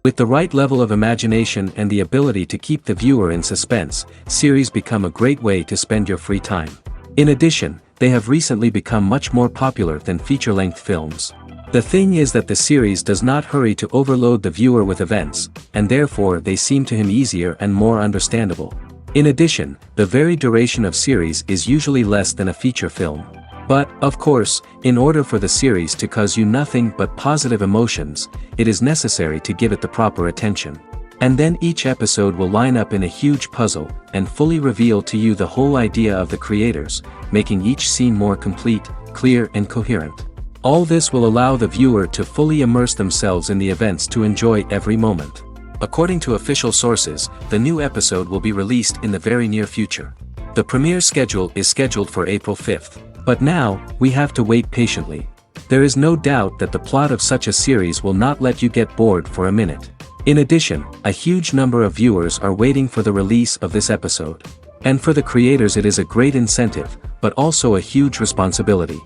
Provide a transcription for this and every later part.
With the right level of imagination and the ability to keep the viewer in suspense, series become a great way to spend your free time. In addition, they have recently become much more popular than feature-length films. The thing is that the series does not hurry to overload the viewer with events, and therefore they seem to him easier and more understandable. In addition, the very duration of series is usually less than a feature film. But, of course, in order for the series to cause you nothing but positive emotions, it is necessary to give it the proper attention. And then each episode will line up in a huge puzzle, and fully reveal to you the whole idea of the creators, making each scene more complete, clear and coherent. All this will allow the viewer to fully immerse themselves in the events to enjoy every moment. According to official sources, the new episode will be released in the very near future. The premiere schedule is scheduled for April 5th. But now, we have to wait patiently. There is no doubt that the plot of such a series will not let you get bored for a minute. In addition, a huge number of viewers are waiting for the release of this episode. And for the creators it is a great incentive, but also a huge responsibility.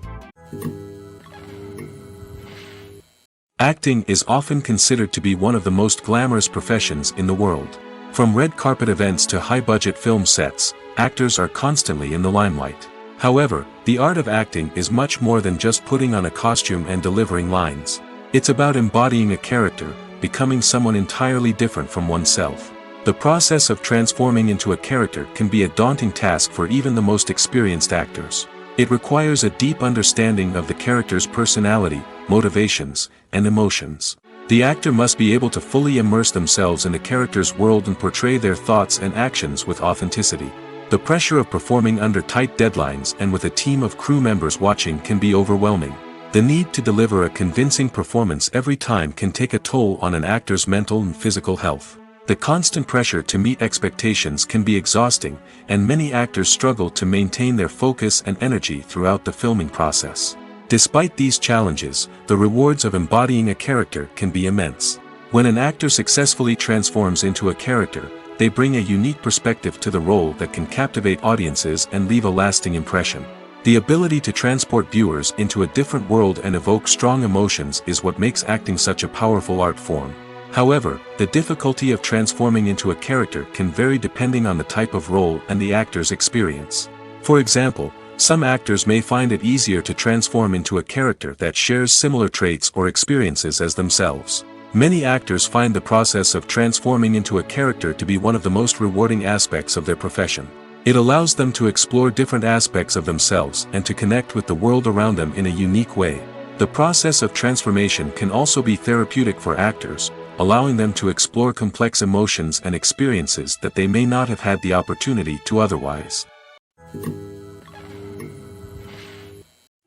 Acting is often considered to be one of the most glamorous professions in the world. From red carpet events to high-budget film sets, actors are constantly in the limelight. However, the art of acting is much more than just putting on a costume and delivering lines. It's about embodying a character, becoming someone entirely different from oneself. The process of transforming into a character can be a daunting task for even the most experienced actors. It requires a deep understanding of the character's personality, motivations, and emotions. The actor must be able to fully immerse themselves in the character's world and portray their thoughts and actions with authenticity. The pressure of performing under tight deadlines and with a team of crew members watching can be overwhelming. The need to deliver a convincing performance every time can take a toll on an actor's mental and physical health. The constant pressure to meet expectations can be exhausting, and many actors struggle to maintain their focus and energy throughout the filming process. Despite these challenges, the rewards of embodying a character can be immense. When an actor successfully transforms into a character, they bring a unique perspective to the role that can captivate audiences and leave a lasting impression. The ability to transport viewers into a different world and evoke strong emotions is what makes acting such a powerful art form. However, the difficulty of transforming into a character can vary depending on the type of role and the actor's experience. For example, some actors may find it easier to transform into a character that shares similar traits or experiences as themselves. Many actors find the process of transforming into a character to be one of the most rewarding aspects of their profession. It allows them to explore different aspects of themselves and to connect with the world around them in a unique way. The process of transformation can also be therapeutic for actors, allowing them to explore complex emotions and experiences that they may not have had the opportunity to otherwise.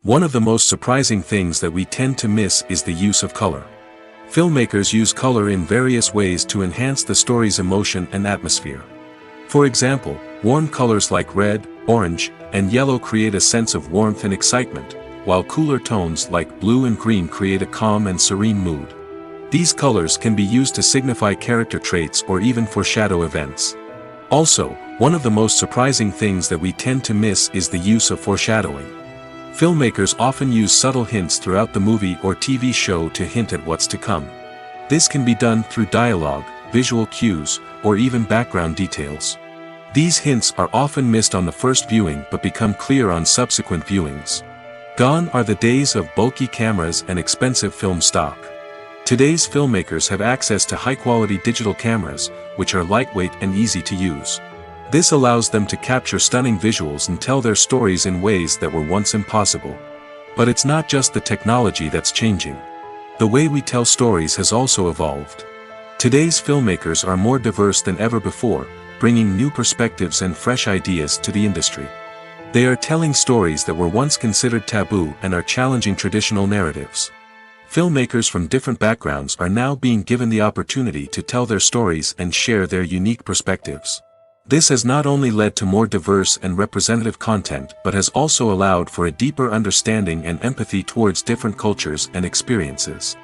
One of the most surprising things that we tend to miss is the use of color. Filmmakers use color in various ways to enhance the story's emotion and atmosphere. For example, warm colors like red, orange, and yellow create a sense of warmth and excitement, while cooler tones like blue and green create a calm and serene mood. These colors can be used to signify character traits or even foreshadow events. Also, one of the most surprising things that we tend to miss is the use of foreshadowing. Filmmakers often use subtle hints throughout the movie or TV show to hint at what's to come. This can be done through dialogue, visual cues, or even background details. These hints are often missed on the first viewing but become clear on subsequent viewings. Gone are the days of bulky cameras and expensive film stock. Today's filmmakers have access to high-quality digital cameras, which are lightweight and easy to use. This allows them to capture stunning visuals and tell their stories in ways that were once impossible. But it's not just the technology that's changing. The way we tell stories has also evolved. Today's filmmakers are more diverse than ever before, bringing new perspectives and fresh ideas to the industry. They are telling stories that were once considered taboo and are challenging traditional narratives. Filmmakers from different backgrounds are now being given the opportunity to tell their stories and share their unique perspectives. This has not only led to more diverse and representative content but has also allowed for a deeper understanding and empathy towards different cultures and experiences.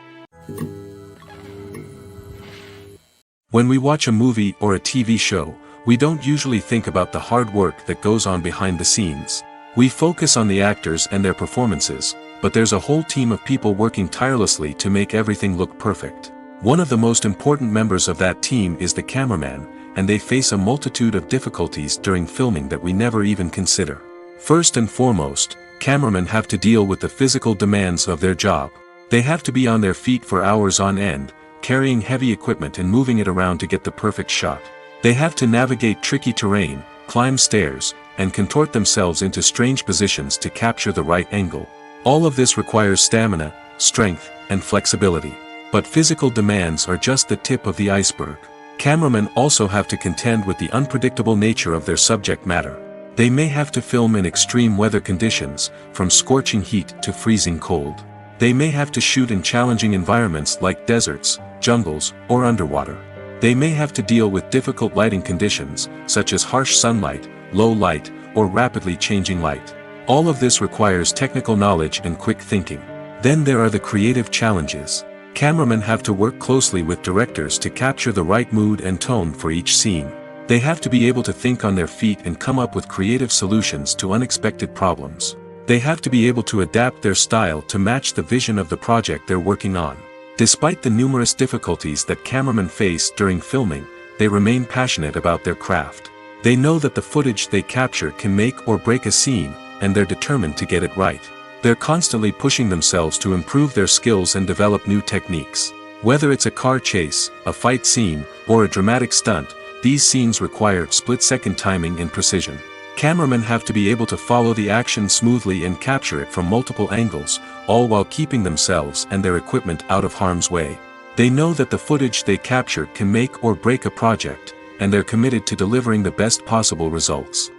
When we watch a movie or a TV show, we don't usually think about the hard work that goes on behind the scenes. We focus on the actors and their performances, but there's a whole team of people working tirelessly to make everything look perfect. One of the most important members of that team is the cameraman, and they face a multitude of difficulties during filming that we never even consider. First and foremost, cameramen have to deal with the physical demands of their job. They have to be on their feet for hours on end, carrying heavy equipment and moving it around to get the perfect shot. They have to navigate tricky terrain, climb stairs, and contort themselves into strange positions to capture the right angle. All of this requires stamina, strength, and flexibility. But physical demands are just the tip of the iceberg. Cameramen also have to contend with the unpredictable nature of their subject matter. They may have to film in extreme weather conditions, from scorching heat to freezing cold. They may have to shoot in challenging environments like deserts, jungles, or underwater. They may have to deal with difficult lighting conditions, such as harsh sunlight, low light, or rapidly changing light. All of this requires technical knowledge and quick thinking. Then there are the creative challenges. Cameramen have to work closely with directors to capture the right mood and tone for each scene. They have to be able to think on their feet and come up with creative solutions to unexpected problems. They have to be able to adapt their style to match the vision of the project they're working on. Despite the numerous difficulties that cameramen face during filming, they remain passionate about their craft. They know that the footage they capture can make or break a scene, and they're determined to get it right. They're constantly pushing themselves to improve their skills and develop new techniques. Whether it's a car chase, a fight scene, or a dramatic stunt, these scenes require split-second timing and precision. Cameramen have to be able to follow the action smoothly and capture it from multiple angles, all while keeping themselves and their equipment out of harm's way. They know that the footage they capture can make or break a project, and they're committed to delivering the best possible results.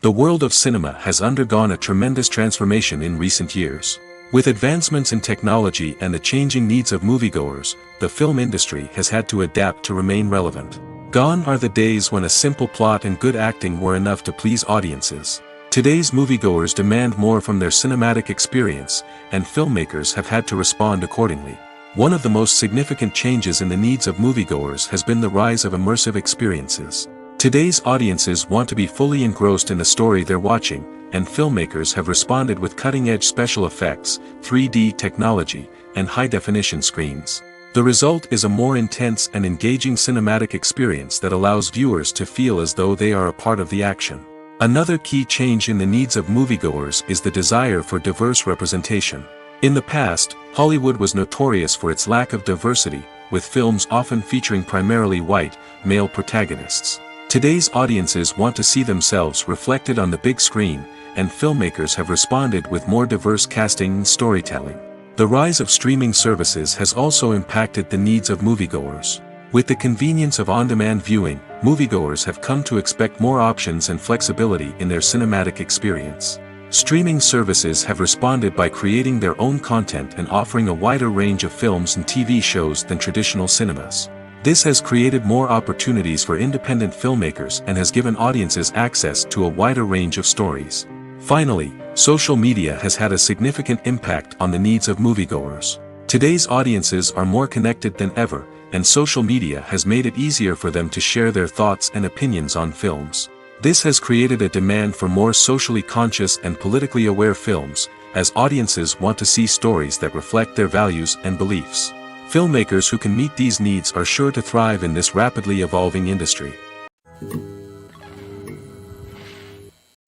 The world of cinema has undergone a tremendous transformation in recent years. With advancements in technology and the changing needs of moviegoers, the film industry has had to adapt to remain relevant. Gone are the days when a simple plot and good acting were enough to please audiences. Today's moviegoers demand more from their cinematic experience, and filmmakers have had to respond accordingly. One of the most significant changes in the needs of moviegoers has been the rise of immersive experiences. Today's audiences want to be fully engrossed in the story they're watching, and filmmakers have responded with cutting-edge special effects, 3D technology, and high-definition screens. The result is a more intense and engaging cinematic experience that allows viewers to feel as though they are a part of the action. Another key change in the needs of moviegoers is the desire for diverse representation. In the past, Hollywood was notorious for its lack of diversity, with films often featuring primarily white, male protagonists. Today's audiences want to see themselves reflected on the big screen, and filmmakers have responded with more diverse casting and storytelling. The rise of streaming services has also impacted the needs of moviegoers. With the convenience of on-demand viewing, moviegoers have come to expect more options and flexibility in their cinematic experience. Streaming services have responded by creating their own content and offering a wider range of films and TV shows than traditional cinemas. This has created more opportunities for independent filmmakers and has given audiences access to a wider range of stories. Finally, social media has had a significant impact on the needs of moviegoers. Today's audiences are more connected than ever, and social media has made it easier for them to share their thoughts and opinions on films. This has created a demand for more socially conscious and politically aware films, as audiences want to see stories that reflect their values and beliefs. Filmmakers who can meet these needs are sure to thrive in this rapidly evolving industry.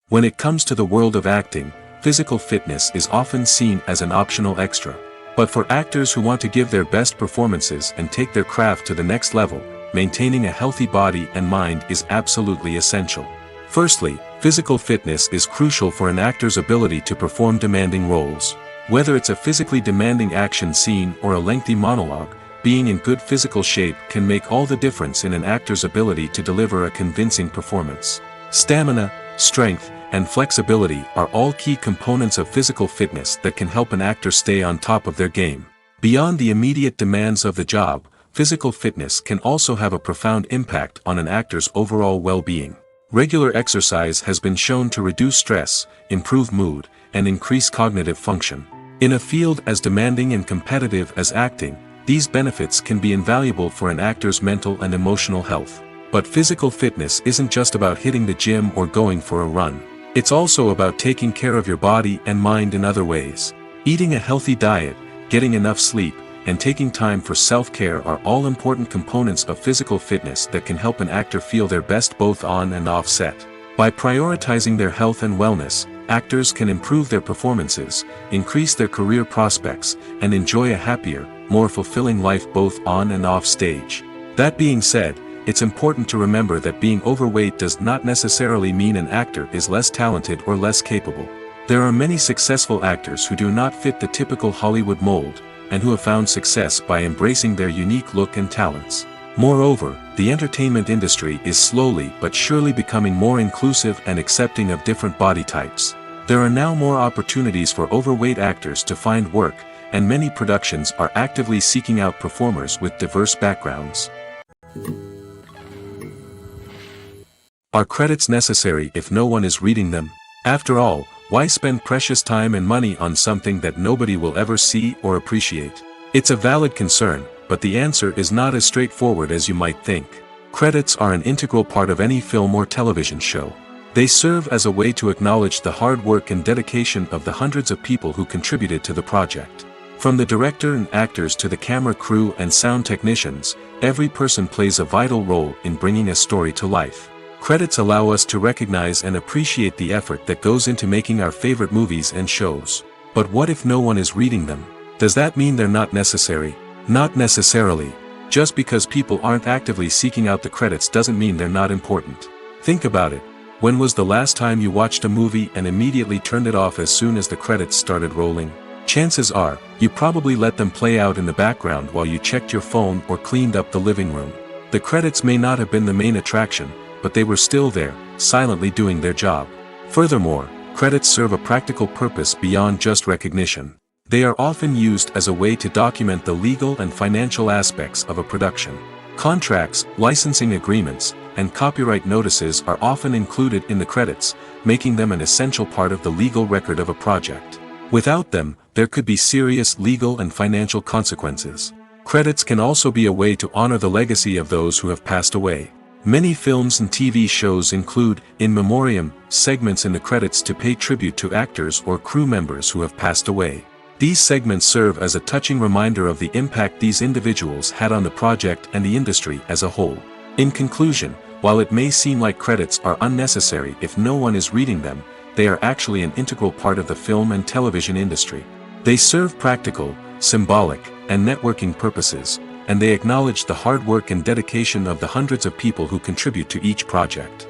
When it comes to the world of acting, physical fitness is often seen as an optional extra. But for actors who want to give their best performances and take their craft to the next level, maintaining a healthy body and mind is absolutely essential. Firstly, physical fitness is crucial for an actor's ability to perform demanding roles. Whether it's a physically demanding action scene or a lengthy monologue, being in good physical shape can make all the difference in an actor's ability to deliver a convincing performance. Stamina, strength, and flexibility are all key components of physical fitness that can help an actor stay on top of their game. Beyond the immediate demands of the job, physical fitness can also have a profound impact on an actor's overall well-being. Regular exercise has been shown to reduce stress, improve mood, and increase cognitive function. In a field as demanding and competitive as acting, these benefits can be invaluable for an actor's mental and emotional health. But physical fitness isn't just about hitting the gym or going for a run. It's also about taking care of your body and mind in other ways. Eating a healthy diet, getting enough sleep, and taking time for self-care are all important components of physical fitness that can help an actor feel their best both on and off set. By prioritizing their health and wellness, actors can improve their performances, increase their career prospects, and enjoy a happier, more fulfilling life both on and off stage. That being said, it's important to remember that being overweight does not necessarily mean an actor is less talented or less capable. There are many successful actors who do not fit the typical Hollywood mold, and who have found success by embracing their unique look and talents. Moreover, the entertainment industry is slowly but surely becoming more inclusive and accepting of different body types. There are now more opportunities for overweight actors to find work, and many productions are actively seeking out performers with diverse backgrounds. Are credits necessary if no one is reading them? After all, why spend precious time and money on something that nobody will ever see or appreciate? It's a valid concern, but the answer is not as straightforward as you might think. Credits are an integral part of any film or television show. They serve as a way to acknowledge the hard work and dedication of the hundreds of people who contributed to the project. From the director and actors to the camera crew and sound technicians, every person plays a vital role in bringing a story to life. Credits allow us to recognize and appreciate the effort that goes into making our favorite movies and shows. But what if no one is reading them? Does that mean they're not necessary? Not necessarily. Just because people aren't actively seeking out the credits doesn't mean they're not important. Think about it. When was the last time you watched a movie and immediately turned it off as soon as the credits started rolling? Chances are, you probably let them play out in the background while you checked your phone or cleaned up the living room. The credits may not have been the main attraction, but they were still there, silently doing their job. Furthermore, credits serve a practical purpose beyond just recognition. They are often used as a way to document the legal and financial aspects of a production. Contracts, licensing agreements, and copyright notices are often included in the credits, making them an essential part of the legal record of a project. Without them, there could be serious legal and financial consequences. Credits can also be a way to honor the legacy of those who have passed away. Many films and TV shows include, in memoriam, segments in the credits to pay tribute to actors or crew members who have passed away. These segments serve as a touching reminder of the impact these individuals had on the project and the industry as a whole. In conclusion, while it may seem like credits are unnecessary if no one is reading them, they are actually an integral part of the film and television industry. They serve practical, symbolic, and networking purposes, and they acknowledge the hard work and dedication of the hundreds of people who contribute to each project.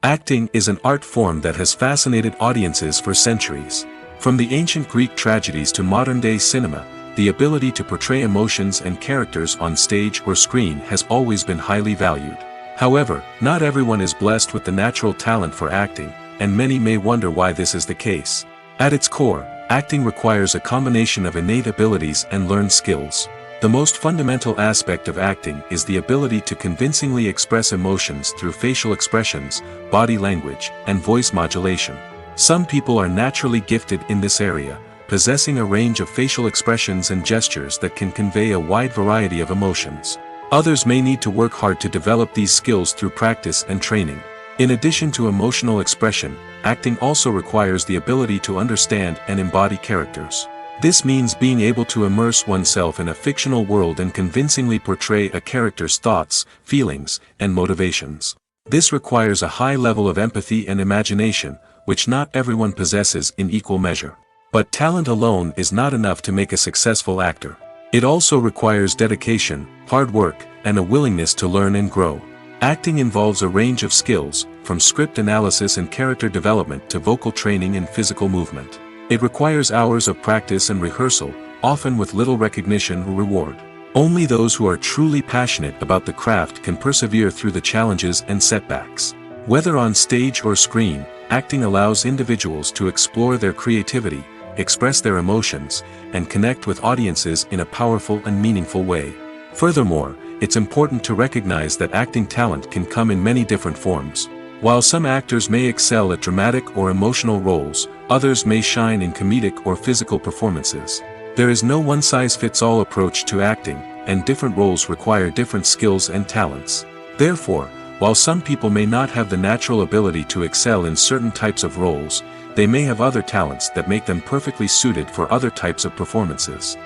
Acting is an art form that has fascinated audiences for centuries. From the ancient Greek tragedies to modern-day cinema, the ability to portray emotions and characters on stage or screen has always been highly valued. However, not everyone is blessed with the natural talent for acting, and many may wonder why this is the case. At its core, acting requires a combination of innate abilities and learned skills. The most fundamental aspect of acting is the ability to convincingly express emotions through facial expressions, body language, and voice modulation. Some people are naturally gifted in this area, possessing a range of facial expressions and gestures that can convey a wide variety of emotions. Others may need to work hard to develop these skills through practice and training. In addition to emotional expression, acting also requires the ability to understand and embody characters. This means being able to immerse oneself in a fictional world and convincingly portray a character's thoughts, feelings, and motivations. This requires a high level of empathy and imagination, which not everyone possesses in equal measure. But talent alone is not enough to make a successful actor. It also requires dedication, hard work, and a willingness to learn and grow. Acting involves a range of skills, from script analysis and character development to vocal training and physical movement. It requires hours of practice and rehearsal, often with little recognition or reward. Only those who are truly passionate about the craft can persevere through the challenges and setbacks. Whether on stage or screen, acting allows individuals to explore their creativity, express their emotions, and connect with audiences in a powerful and meaningful way. Furthermore, it's important to recognize that acting talent can come in many different forms. While some actors may excel at dramatic or emotional roles, others may shine in comedic or physical performances. There is no one-size-fits-all approach to acting, and different roles require different skills and talents. Therefore, While some people may not have the natural ability to excel in certain types of roles, they may have other talents that make them perfectly suited for other types of performances.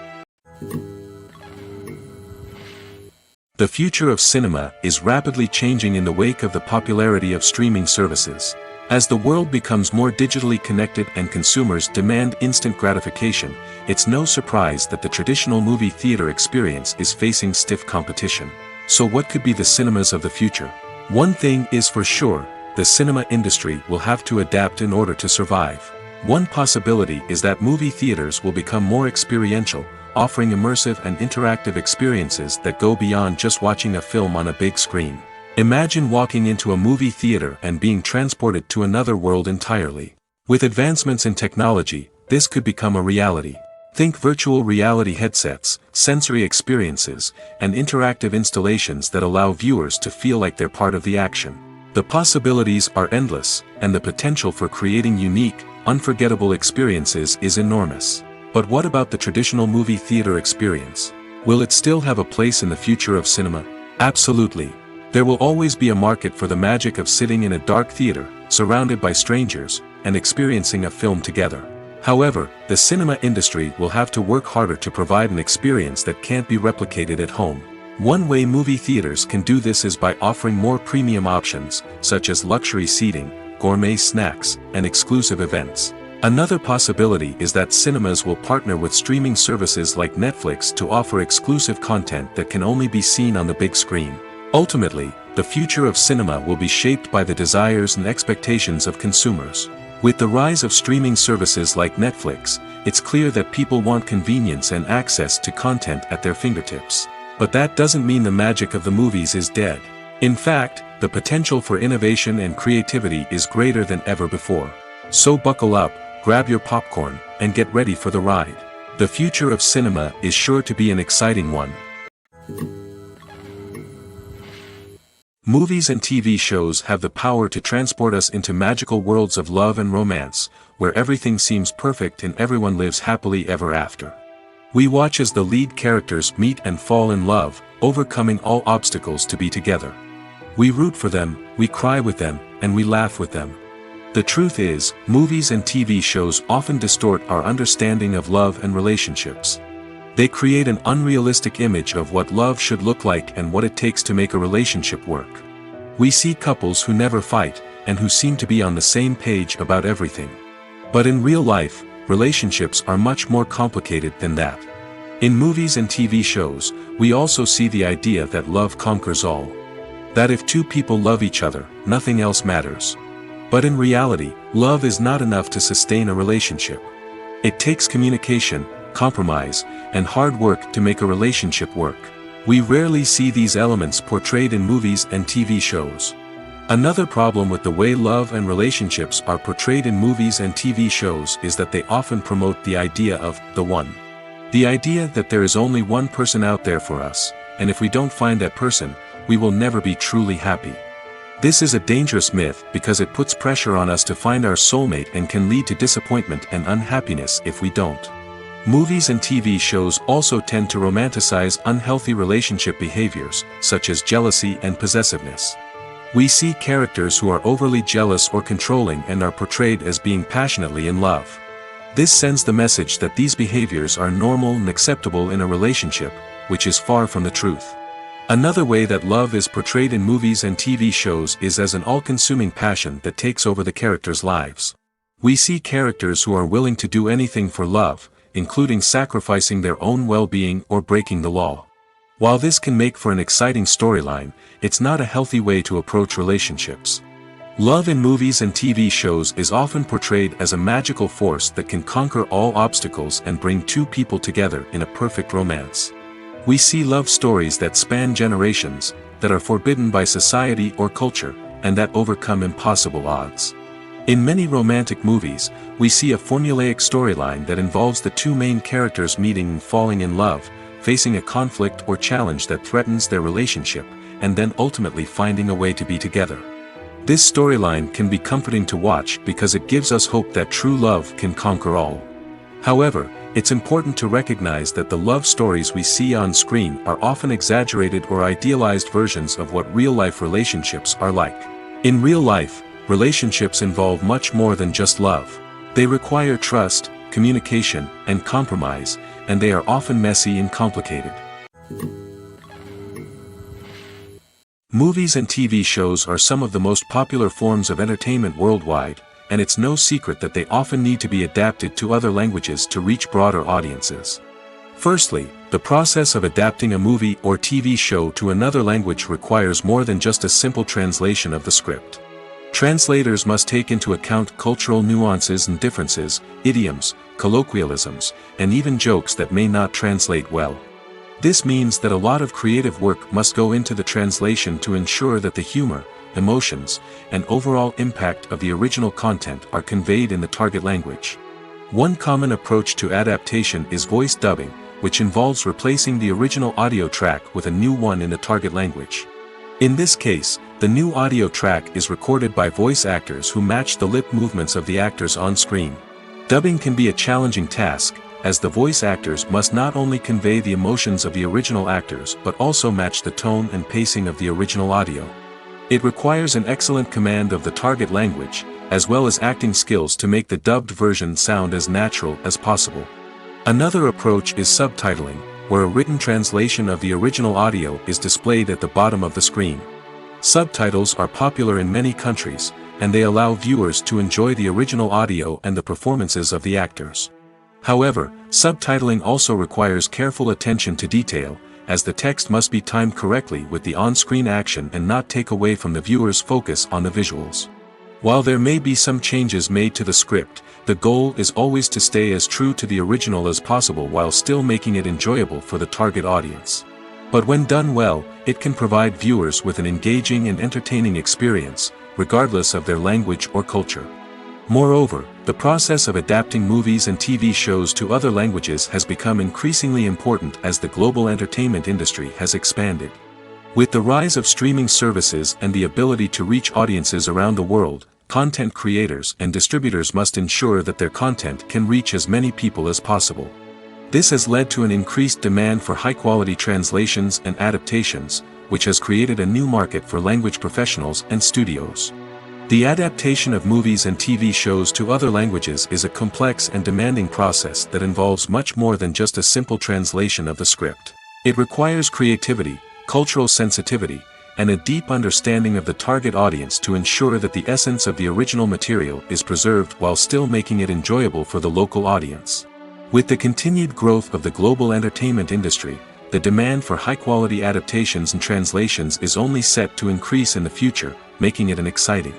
The future of cinema is rapidly changing in the wake of the popularity of streaming services. As the world becomes more digitally connected and consumers demand instant gratification, it's no surprise that the traditional movie theater experience is facing stiff competition. So what could be the cinemas of the future? One thing is for sure, the cinema industry will have to adapt in order to survive. One possibility is that movie theaters will become more experiential, offering immersive and interactive experiences that go beyond just watching a film on a big screen. Imagine walking into a movie theater and being transported to another world entirely. With advancements in technology, this could become a reality. Think virtual reality headsets, sensory experiences, and interactive installations that allow viewers to feel like they're part of the action. The possibilities are endless, and the potential for creating unique, unforgettable experiences is enormous. But what about the traditional movie theater experience? Will it still have a place in the future of cinema? Absolutely. There will always be a market for the magic of sitting in a dark theater, surrounded by strangers, and experiencing a film together. However, the cinema industry will have to work harder to provide an experience that can't be replicated at home. One way movie theaters can do this is by offering more premium options, such as luxury seating, gourmet snacks, and exclusive events. Another possibility is that cinemas will partner with streaming services like Netflix to offer exclusive content that can only be seen on the big screen. Ultimately, the future of cinema will be shaped by the desires and expectations of consumers. With the rise of streaming services like Netflix, it's clear that people want convenience and access to content at their fingertips. But that doesn't mean the magic of the movies is dead. In fact, the potential for innovation and creativity is greater than ever before. So buckle up, grab your popcorn, and get ready for the ride. The future of cinema is sure to be an exciting one. Movies and TV shows have the power to transport us into magical worlds of love and romance, where everything seems perfect and everyone lives happily ever after. We watch as the lead characters meet and fall in love, overcoming all obstacles to be together. We root for them, we cry with them, and we laugh with them. The truth is, movies and TV shows often distort our understanding of love and relationships. They create an unrealistic image of what love should look like and what it takes to make a relationship work. We see couples who never fight, and who seem to be on the same page about everything. But in real life, relationships are much more complicated than that. In movies and TV shows, we also see the idea that love conquers all. That if two people love each other, nothing else matters. But in reality, love is not enough to sustain a relationship. It takes communication, compromise, and hard work to make a relationship work. We rarely see these elements portrayed in movies and TV shows. Another problem with the way love and relationships are portrayed in movies and TV shows is that they often promote the idea of the one. The idea that there is only one person out there for us, and if we don't find that person, we will never be truly happy. This is a dangerous myth because it puts pressure on us to find our soulmate and can lead to disappointment and unhappiness if we don't. Movies and TV shows also tend to romanticize unhealthy relationship behaviors, such as jealousy and possessiveness. We see characters who are overly jealous or controlling and are portrayed as being passionately in love. This sends the message that these behaviors are normal and acceptable in a relationship, which is far from the truth. Another way that love is portrayed in movies and TV shows is as an all-consuming passion that takes over the characters' lives. We see characters who are willing to do anything for love, including sacrificing their own well-being or breaking the law. While this can make for an exciting storyline, it's not a healthy way to approach relationships. Love in movies and TV shows is often portrayed as a magical force that can conquer all obstacles and bring two people together in a perfect romance. We see love stories that span generations, that are forbidden by society or culture, and that overcome impossible odds. In many romantic movies, we see a formulaic storyline that involves the two main characters meeting and falling in love, facing a conflict or challenge that threatens their relationship, and then ultimately finding a way to be together. This storyline can be comforting to watch because it gives us hope that true love can conquer all. However, It's important to recognize that the love stories we see on screen are often exaggerated or idealized versions of what real-life relationships are like. In real life, relationships involve much more than just love. They require trust, communication, and compromise, and they are often messy and complicated. Movies and TV shows are some of the most popular forms of entertainment worldwide, and it's no secret that they often need to be adapted to other languages to reach broader audiences. Firstly, the process of adapting a movie or TV show to another language requires more than just a simple translation of the script. Translators must take into account cultural nuances and differences, idioms, colloquialisms, and even jokes that may not translate well. This means that a lot of creative work must go into the translation to ensure that the humor, emotions, and overall impact of the original content are conveyed in the target language. One common approach to adaptation is voice dubbing, which involves replacing the original audio track with a new one in the target language. In this case, the new audio track is recorded by voice actors who match the lip movements of the actors on screen. Dubbing can be a challenging task, as the voice actors must not only convey the emotions of the original actors but also match the tone and pacing of the original audio. It requires an excellent command of the target language, as well as acting skills to make the dubbed version sound as natural as possible. Another approach is subtitling, where a written translation of the original audio is displayed at the bottom of the screen. Subtitles are popular in many countries, and they allow viewers to enjoy the original audio and the performances of the actors. However, subtitling also requires careful attention to detail, as the text must be timed correctly with the on-screen action and not take away from the viewer's focus on the visuals. While there may be some changes made to the script, the goal is always to stay as true to the original as possible while still making it enjoyable for the target audience. But when done well, it can provide viewers with an engaging and entertaining experience, regardless of their language or culture. Moreover, the process of adapting movies and TV shows to other languages has become increasingly important as the global entertainment industry has expanded. With the rise of streaming services and the ability to reach audiences around the world, content creators and distributors must ensure that their content can reach as many people as possible. This has led to an increased demand for high-quality translations and adaptations, which has created a new market for language professionals and studios. The adaptation of movies and TV shows to other languages is a complex and demanding process that involves much more than just a simple translation of the script. It requires creativity, cultural sensitivity, and a deep understanding of the target audience to ensure that the essence of the original material is preserved while still making it enjoyable for the local audience. With the continued growth of the global entertainment industry, the demand for high-quality adaptations and translations is only set to increase in the future, making it an exciting.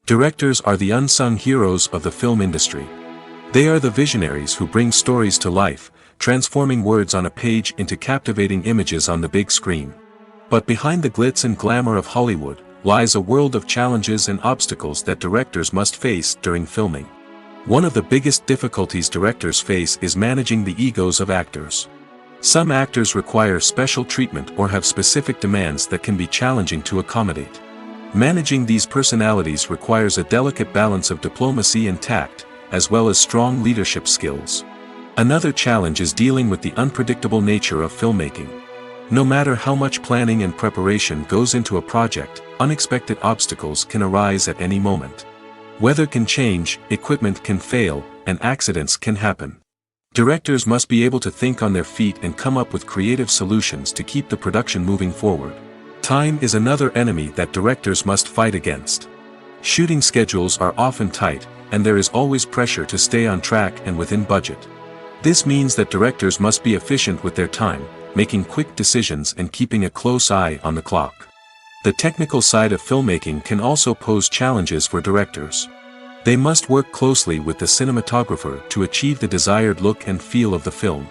Directors are the unsung heroes of the film industry. They are the visionaries who bring stories to life, transforming words on a page into captivating images on the big screen. But behind the glitz and glamour of Hollywood, lies a world of challenges and obstacles that directors must face during filming. One of the biggest difficulties directors face is managing the egos of actors. Some actors require special treatment or have specific demands that can be challenging to accommodate. Managing these personalities requires a delicate balance of diplomacy and tact, as well as strong leadership skills. Another challenge is dealing with the unpredictable nature of filmmaking. No matter how much planning and preparation goes into a project, unexpected obstacles can arise at any moment. Weather can change, equipment can fail, and accidents can happen. Directors must be able to think on their feet and come up with creative solutions to keep the production moving forward. Time is another enemy that directors must fight against. Shooting schedules are often tight, and there is always pressure to stay on track and within budget. This means that directors must be efficient with their time, making quick decisions and keeping a close eye on the clock. The technical side of filmmaking can also pose challenges for directors. They must work closely with the cinematographer to achieve the desired look and feel of the film.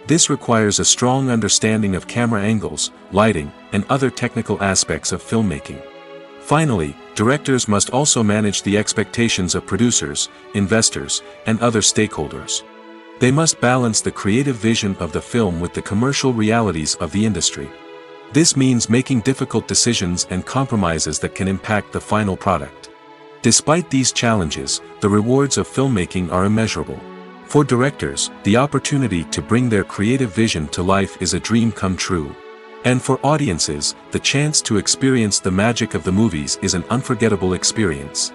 This requires a strong understanding of camera angles, lighting, and other technical aspects of filmmaking. Finally, directors must also manage the expectations of producers, investors, and other stakeholders. They must balance the creative vision of the film with the commercial realities of the industry. This means making difficult decisions and compromises that can impact the final product. Despite these challenges, the rewards of filmmaking are immeasurable. For directors, the opportunity to bring their creative vision to life is a dream come true. And for audiences, the chance to experience the magic of the movies is an unforgettable experience.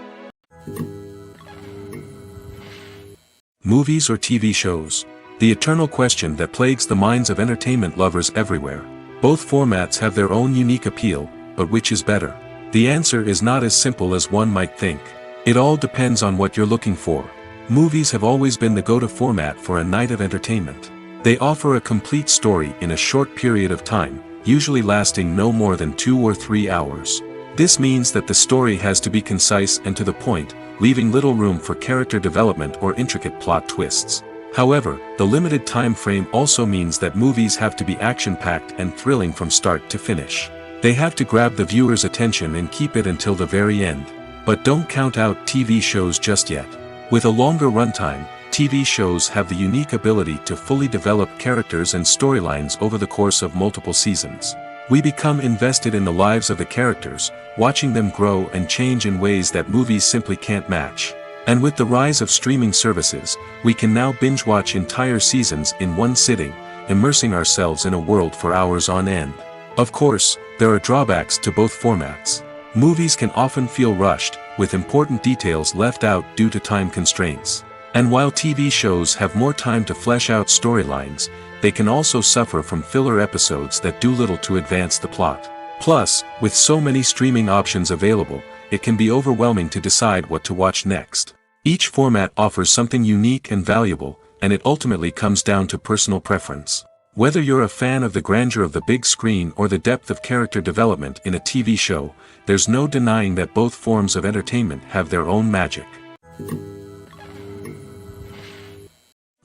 Movies or TV shows? The eternal question that plagues the minds of entertainment lovers everywhere. Both formats have their own unique appeal, but which is better? The answer is not as simple as one might think. It all depends on what you're looking for. Movies have always been the go-to format for a night of entertainment. They offer a complete story in a short period of time, usually lasting no more than 2 or 3 hours. This means that the story has to be concise and to the point, leaving little room for character development or intricate plot twists. However, the limited time frame also means that movies have to be action-packed and thrilling from start to finish. They have to grab the viewer's attention and keep it until the very end. But don't count out TV shows just yet. With a longer runtime, TV shows have the unique ability to fully develop characters and storylines over the course of multiple seasons. We become invested in the lives of the characters, watching them grow and change in ways that movies simply can't match. And with the rise of streaming services, we can now binge-watch entire seasons in one sitting, immersing ourselves in a world for hours on end. Of course, there are drawbacks to both formats. Movies can often feel rushed, with important details left out due to time constraints. And while TV shows have more time to flesh out storylines, they can also suffer from filler episodes that do little to advance the plot. Plus, with so many streaming options available, it can be overwhelming to decide what to watch next. Each format offers something unique and valuable, and it ultimately comes down to personal preference. Whether you're a fan of the grandeur of the big screen or the depth of character development in a TV show, there's no denying that both forms of entertainment have their own magic.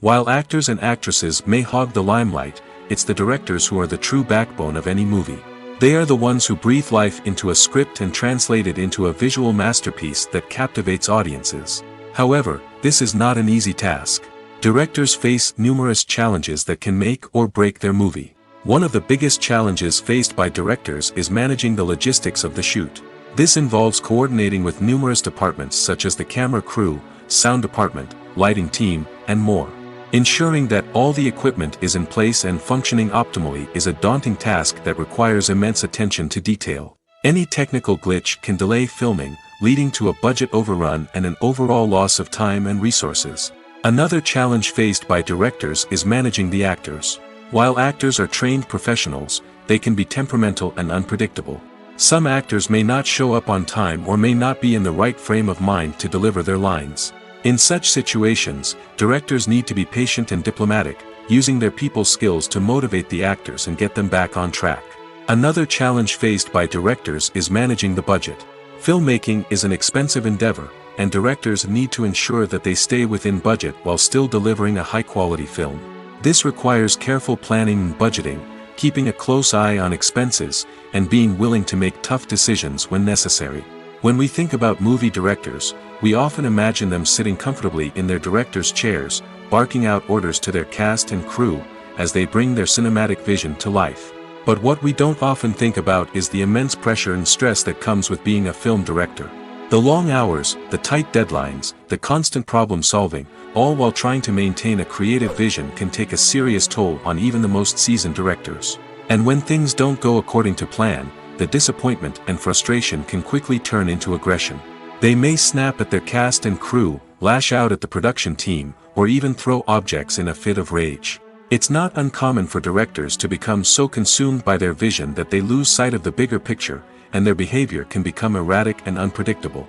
While actors and actresses may hog the limelight, it's the directors who are the true backbone of any movie. They are the ones who breathe life into a script and translate it into a visual masterpiece that captivates audiences. However, this is not an easy task. Directors face numerous challenges that can make or break their movie. One of the biggest challenges faced by directors is managing the logistics of the shoot. This involves coordinating with numerous departments such as the camera crew, sound department, lighting team, and more. Ensuring that all the equipment is in place and functioning optimally is a daunting task that requires immense attention to detail. Any technical glitch can delay filming, leading to a budget overrun and an overall loss of time and resources. Another challenge faced by directors is managing the actors. While actors are trained professionals, they can be temperamental and unpredictable. Some actors may not show up on time or may not be in the right frame of mind to deliver their lines. In such situations, directors need to be patient and diplomatic, using their people skills to motivate the actors and get them back on track. Another challenge faced by directors is managing the budget. Filmmaking is an expensive endeavor, and directors need to ensure that they stay within budget while still delivering a high-quality film. This requires careful planning and budgeting, keeping a close eye on expenses, and being willing to make tough decisions when necessary. When we think about movie directors, we often imagine them sitting comfortably in their director's chairs, barking out orders to their cast and crew, as they bring their cinematic vision to life. But what we don't often think about is the immense pressure and stress that comes with being a film director. The long hours, the tight deadlines, the constant problem solving, all while trying to maintain a creative vision can take a serious toll on even the most seasoned directors. And when things don't go according to plan, the disappointment and frustration can quickly turn into aggression. They may snap at their cast and crew, lash out at the production team, or even throw objects in a fit of rage. It's not uncommon for directors to become so consumed by their vision that they lose sight of the bigger picture, and their behavior can become erratic and unpredictable.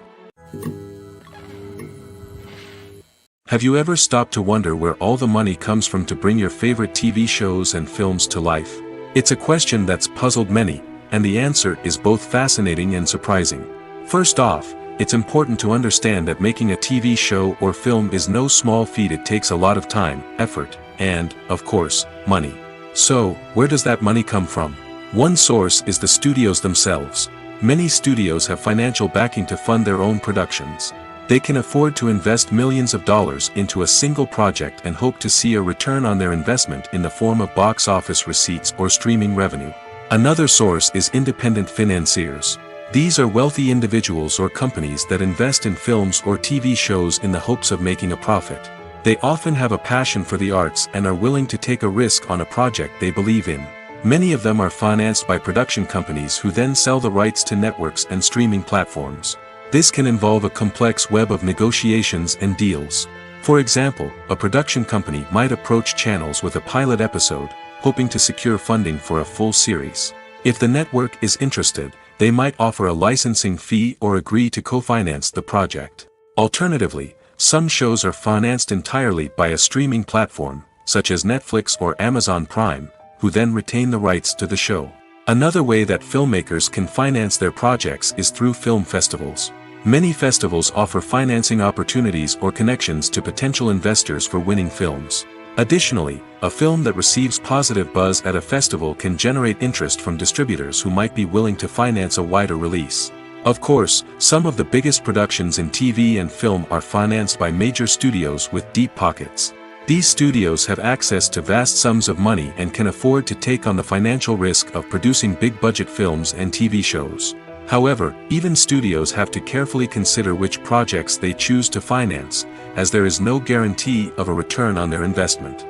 Have you ever stopped to wonder where all the money comes from to bring your favorite TV shows and films to life? It's a question that's puzzled many, and the answer is both fascinating and surprising. First off, it's important to understand that making a TV show or film is no small feat. It takes a lot of time, effort, and, of course, money. So, where does that money come from? One source is the studios themselves. Many studios have financial backing to fund their own productions. They can afford to invest millions of dollars into a single project and hope to see a return on their investment in the form of box office receipts or streaming revenue. Another source is independent financiers. These are wealthy individuals or companies that invest in films or TV shows in the hopes of making a profit. They often have a passion for the arts and are willing to take a risk on a project they believe in. Many of them are financed by production companies who then sell the rights to networks and streaming platforms. This can involve a complex web of negotiations and deals. For example, a production company might approach channels with a pilot episode, hoping to secure funding for a full series. If the network is interested, they might offer a licensing fee or agree to co-finance the project. Alternatively, some shows are financed entirely by a streaming platform, such as Netflix or Amazon Prime, who then retain the rights to the show. Another way that filmmakers can finance their projects is through film festivals. Many festivals offer financing opportunities or connections to potential investors for winning films. Additionally, a film that receives positive buzz at a festival can generate interest from distributors who might be willing to finance a wider release. Of course, some of the biggest productions in TV and film are financed by major studios with deep pockets. These studios have access to vast sums of money and can afford to take on the financial risk of producing big-budget films and TV shows. However, even studios have to carefully consider which projects they choose to finance, as there is no guarantee of a return on their investment.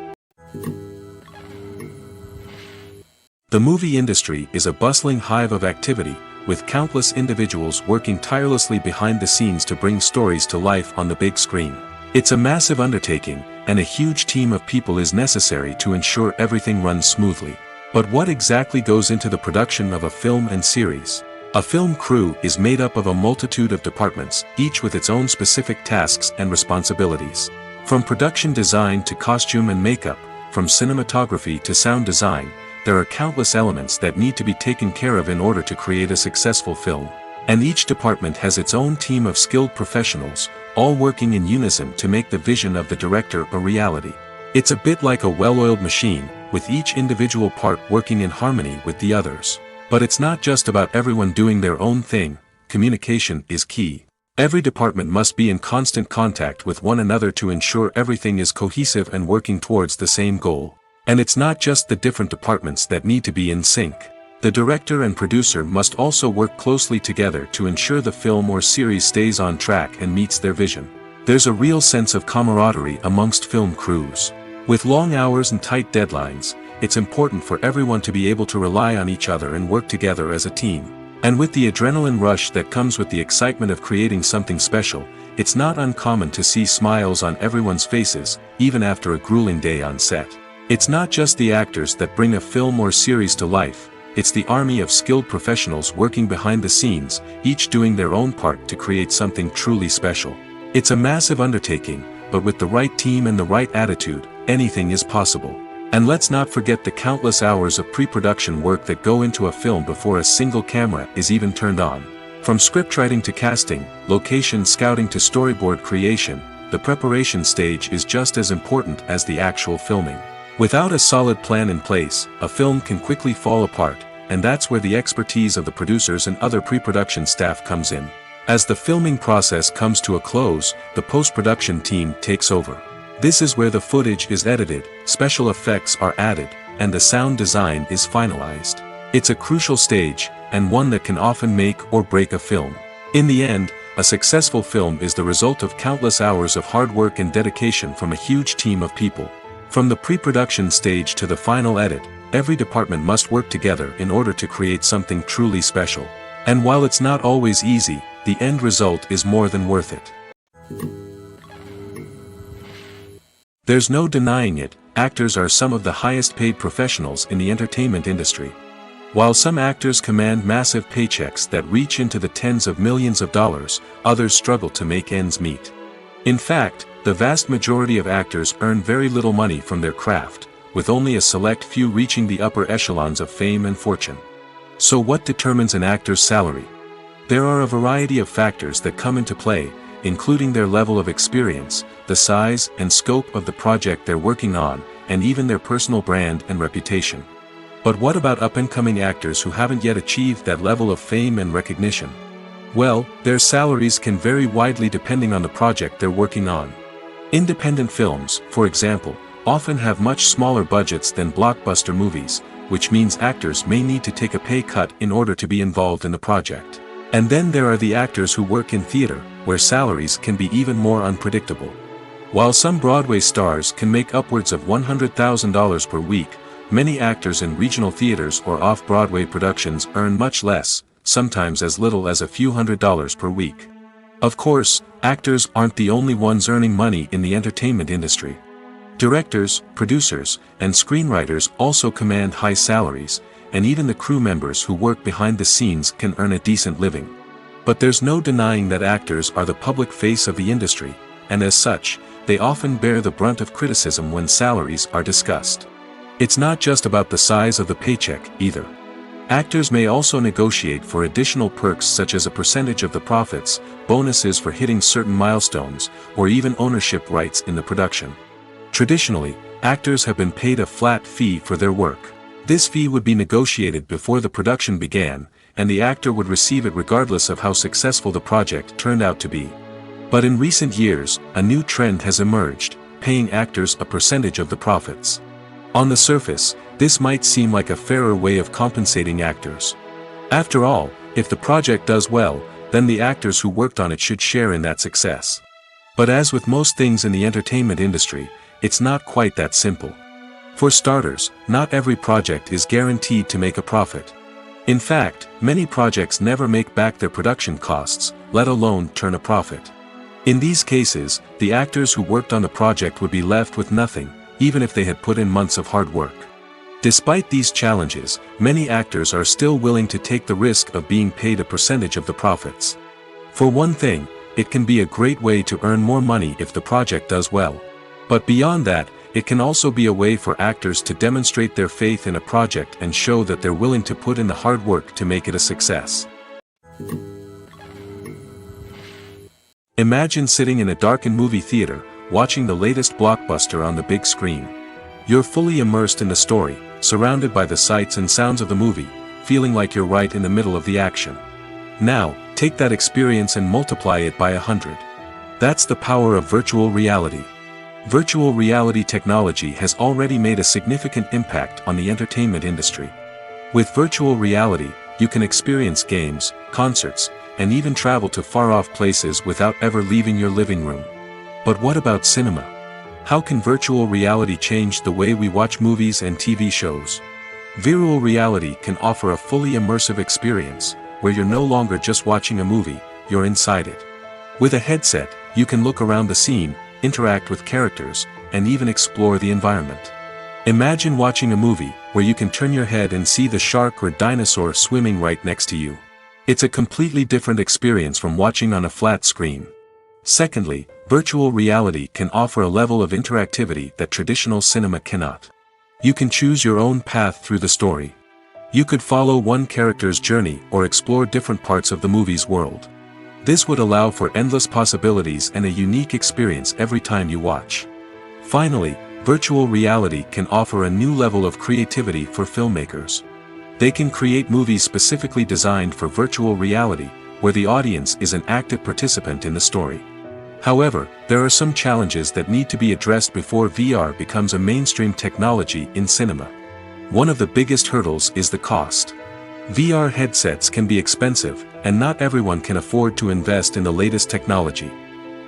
The movie industry is a bustling hive of activity, with countless individuals working tirelessly behind the scenes to bring stories to life on the big screen. It's a massive undertaking, and a huge team of people is necessary to ensure everything runs smoothly. But what exactly goes into the production of a film and series? A film crew is made up of a multitude of departments, each with its own specific tasks and responsibilities. From production design to costume and makeup, from cinematography to sound design, there are countless elements that need to be taken care of in order to create a successful film. And each department has its own team of skilled professionals, all working in unison to make the vision of the director a reality. It's a bit like a well-oiled machine, with each individual part working in harmony with the others. But it's not just about everyone doing their own thing. Communication is key. Every department must be in constant contact with one another to ensure everything is cohesive and working towards the same goal. And it's not just the different departments that need to be in sync. The director and producer must also work closely together to ensure the film or series stays on track and meets their vision. There's a real sense of camaraderie amongst film crews. With long hours and tight deadlines, it's important for everyone to be able to rely on each other and work together as a team. And with the adrenaline rush that comes with the excitement of creating something special, it's not uncommon to see smiles on everyone's faces, even after a grueling day on set. It's not just the actors that bring a film or series to life, it's the army of skilled professionals working behind the scenes, each doing their own part to create something truly special. It's a massive undertaking, but with the right team and the right attitude, anything is possible. And let's not forget the countless hours of pre-production work that go into a film before a single camera is even turned on. From scriptwriting to casting, location scouting to storyboard creation, the preparation stage is just as important as the actual filming. Without a solid plan in place, a film can quickly fall apart, and that's where the expertise of the producers and other pre-production staff comes in. As the filming process comes to a close, the post-production team takes over. This is where the footage is edited, special effects are added, and the sound design is finalized. It's a crucial stage, and one that can often make or break a film. In the end, a successful film is the result of countless hours of hard work and dedication from a huge team of people. From the pre-production stage to the final edit, every department must work together in order to create something truly special. And while it's not always easy, the end result is more than worth it. There's no denying it, actors are some of the highest paid professionals in the entertainment industry. While some actors command massive paychecks that reach into the tens of millions of dollars, others struggle to make ends meet. In fact, the vast majority of actors earn very little money from their craft, with only a select few reaching the upper echelons of fame and fortune. So what determines an actor's salary? There are a variety of factors that come into play, including their level of experience, the size and scope of the project they're working on, and even their personal brand and reputation. But what about up-and-coming actors who haven't yet achieved that level of fame and recognition? Well, their salaries can vary widely depending on the project they're working on. Independent films, for example, often have much smaller budgets than blockbuster movies, which means actors may need to take a pay cut in order to be involved in the project. And then there are the actors who work in theater, where salaries can be even more unpredictable. While some Broadway stars can make upwards of $100,000 per week, many actors in regional theaters or off-Broadway productions earn much less, sometimes as little as a few $100s per week. Of course, actors aren't the only ones earning money in the entertainment industry. Directors, producers, and screenwriters also command high salaries, and even the crew members who work behind the scenes can earn a decent living. But there's no denying that actors are the public face of the industry, and as such, they often bear the brunt of criticism when salaries are discussed. It's not just about the size of the paycheck, either. Actors may also negotiate for additional perks such as a percentage of the profits, bonuses for hitting certain milestones, or even ownership rights in the production. Traditionally, actors have been paid a flat fee for their work. This fee would be negotiated before the production began, and the actor would receive it regardless of how successful the project turned out to be. But in recent years, a new trend has emerged, paying actors a percentage of the profits. On the surface, this might seem like a fairer way of compensating actors. After all, if the project does well, then the actors who worked on it should share in that success. But as with most things in the entertainment industry, it's not quite that simple. For starters, not every project is guaranteed to make a profit. In fact, many projects never make back their production costs, let alone turn a profit. In these cases, the actors who worked on the project would be left with nothing, even if they had put in months of hard work. Despite these challenges, many actors are still willing to take the risk of being paid a percentage of the profits. For one thing, it can be a great way to earn more money if the project does well. But beyond that, it can also be a way for actors to demonstrate their faith in a project and show that they're willing to put in the hard work to make it a success. Imagine sitting in a darkened movie theater, watching the latest blockbuster on the big screen. You're fully immersed in the story, surrounded by the sights and sounds of the movie, feeling like you're right in the middle of the action. Now, take that experience and multiply it by 100. That's the power of virtual reality. Virtual reality technology has already made a significant impact on the entertainment industry. With virtual reality, you can experience games, concerts, and even travel to far-off places without ever leaving your living room. But what about cinema? How can virtual reality change the way we watch movies and TV shows? Virtual reality can offer a fully immersive experience, where you're no longer just watching a movie, you're inside it. With a headset, you can look around the scene, interact with characters, and even explore the environment. Imagine watching a movie where you can turn your head and see the shark or dinosaur swimming right next to you. It's a completely different experience from watching on a flat screen. Secondly, virtual reality can offer a level of interactivity that traditional cinema cannot. You can choose your own path through the story. You could follow one character's journey or explore different parts of the movie's world. This would allow for endless possibilities and a unique experience every time you watch. Finally, virtual reality can offer a new level of creativity for filmmakers. They can create movies specifically designed for virtual reality, where the audience is an active participant in the story. However, there are some challenges that need to be addressed before VR becomes a mainstream technology in cinema. One of the biggest hurdles is the cost. VR headsets can be expensive, and not everyone can afford to invest in the latest technology.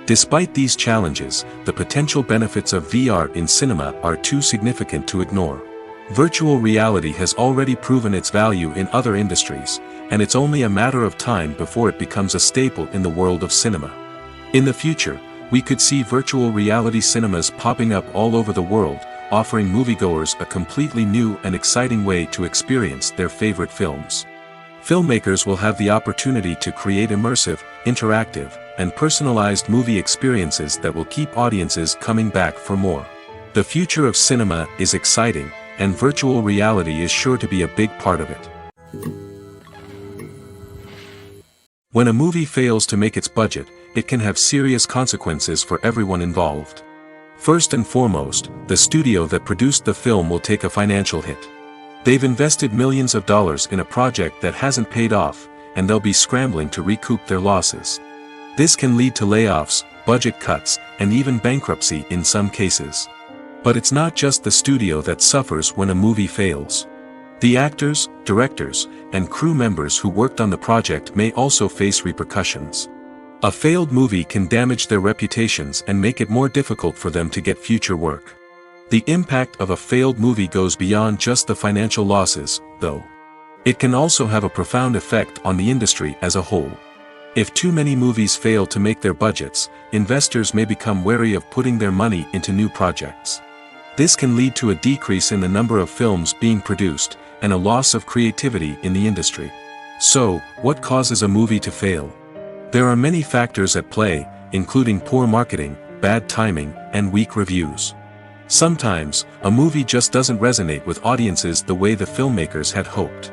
Despite these challenges, the potential benefits of VR in cinema are too significant to ignore. Virtual reality has already proven its value in other industries, and it's only a matter of time before it becomes a staple in the world of cinema. In the future, we could see virtual reality cinemas popping up all over the world, offering moviegoers a completely new and exciting way to experience their favorite films. Filmmakers will have the opportunity to create immersive, interactive, and personalized movie experiences that will keep audiences coming back for more. The future of cinema is exciting, and virtual reality is sure to be a big part of it. When a movie fails to make its budget, it can have serious consequences for everyone involved. First and foremost, the studio that produced the film will take a financial hit. They've invested millions of dollars in a project that hasn't paid off, and they'll be scrambling to recoup their losses. This can lead to layoffs, budget cuts, and even bankruptcy in some cases. But it's not just the studio that suffers when a movie fails. The actors, directors, and crew members who worked on the project may also face repercussions. A failed movie can damage their reputations and make it more difficult for them to get future work. The impact of a failed movie goes beyond just the financial losses, though. It can also have a profound effect on the industry as a whole. If too many movies fail to make their budgets, investors may become wary of putting their money into new projects. This can lead to a decrease in the number of films being produced, and a loss of creativity in the industry. So, what causes a movie to fail? There are many factors at play, including poor marketing, bad timing, and weak reviews. Sometimes, a movie just doesn't resonate with audiences the way the filmmakers had hoped.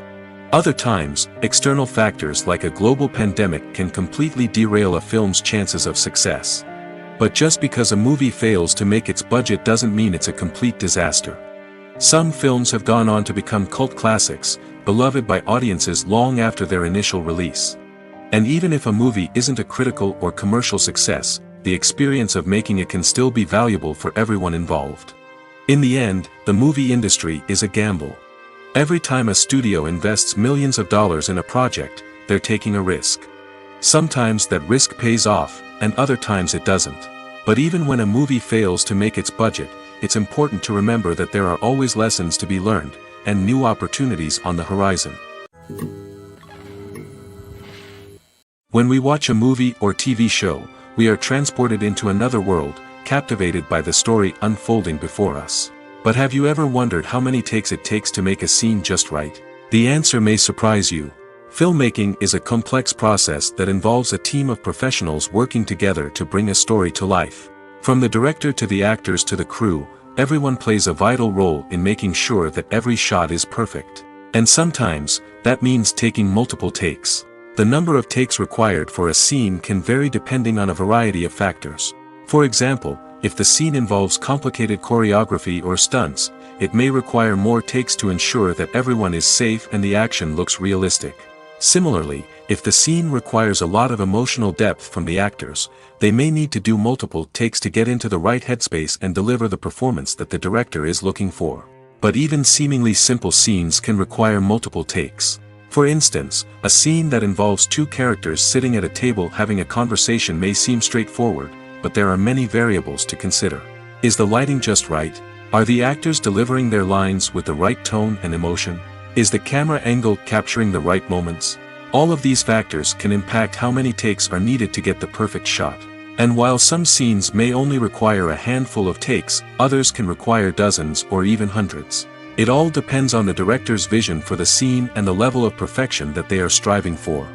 Other times, external factors like a global pandemic can completely derail a film's chances of success. But just because a movie fails to make its budget doesn't mean it's a complete disaster. Some films have gone on to become cult classics, beloved by audiences long after their initial release. And even if a movie isn't a critical or commercial success, the experience of making it can still be valuable for everyone involved. In the end, the movie industry is a gamble. Every time a studio invests millions of dollars in a project, they're taking a risk. Sometimes that risk pays off, and other times it doesn't. But even when a movie fails to make its budget, it's important to remember that there are always lessons to be learned, and new opportunities on the horizon. When we watch a movie or TV show, we are transported into another world, captivated by the story unfolding before us. But have you ever wondered how many takes it takes to make a scene just right? The answer may surprise you. Filmmaking is a complex process that involves a team of professionals working together to bring a story to life. From the director to the actors to the crew, everyone plays a vital role in making sure that every shot is perfect. And sometimes, that means taking multiple takes. The number of takes required for a scene can vary depending on a variety of factors. For example, if the scene involves complicated choreography or stunts, it may require more takes to ensure that everyone is safe and the action looks realistic. Similarly, if the scene requires a lot of emotional depth from the actors, they may need to do multiple takes to get into the right headspace and deliver the performance that the director is looking for. But even seemingly simple scenes can require multiple takes. For instance, a scene that involves two characters sitting at a table having a conversation may seem straightforward, but there are many variables to consider. Is the lighting just right? Are the actors delivering their lines with the right tone and emotion? Is the camera angle capturing the right moments? All of these factors can impact how many takes are needed to get the perfect shot. And while some scenes may only require a handful of takes, others can require dozens or even hundreds. It all depends on the director's vision for the scene and the level of perfection that they are striving for.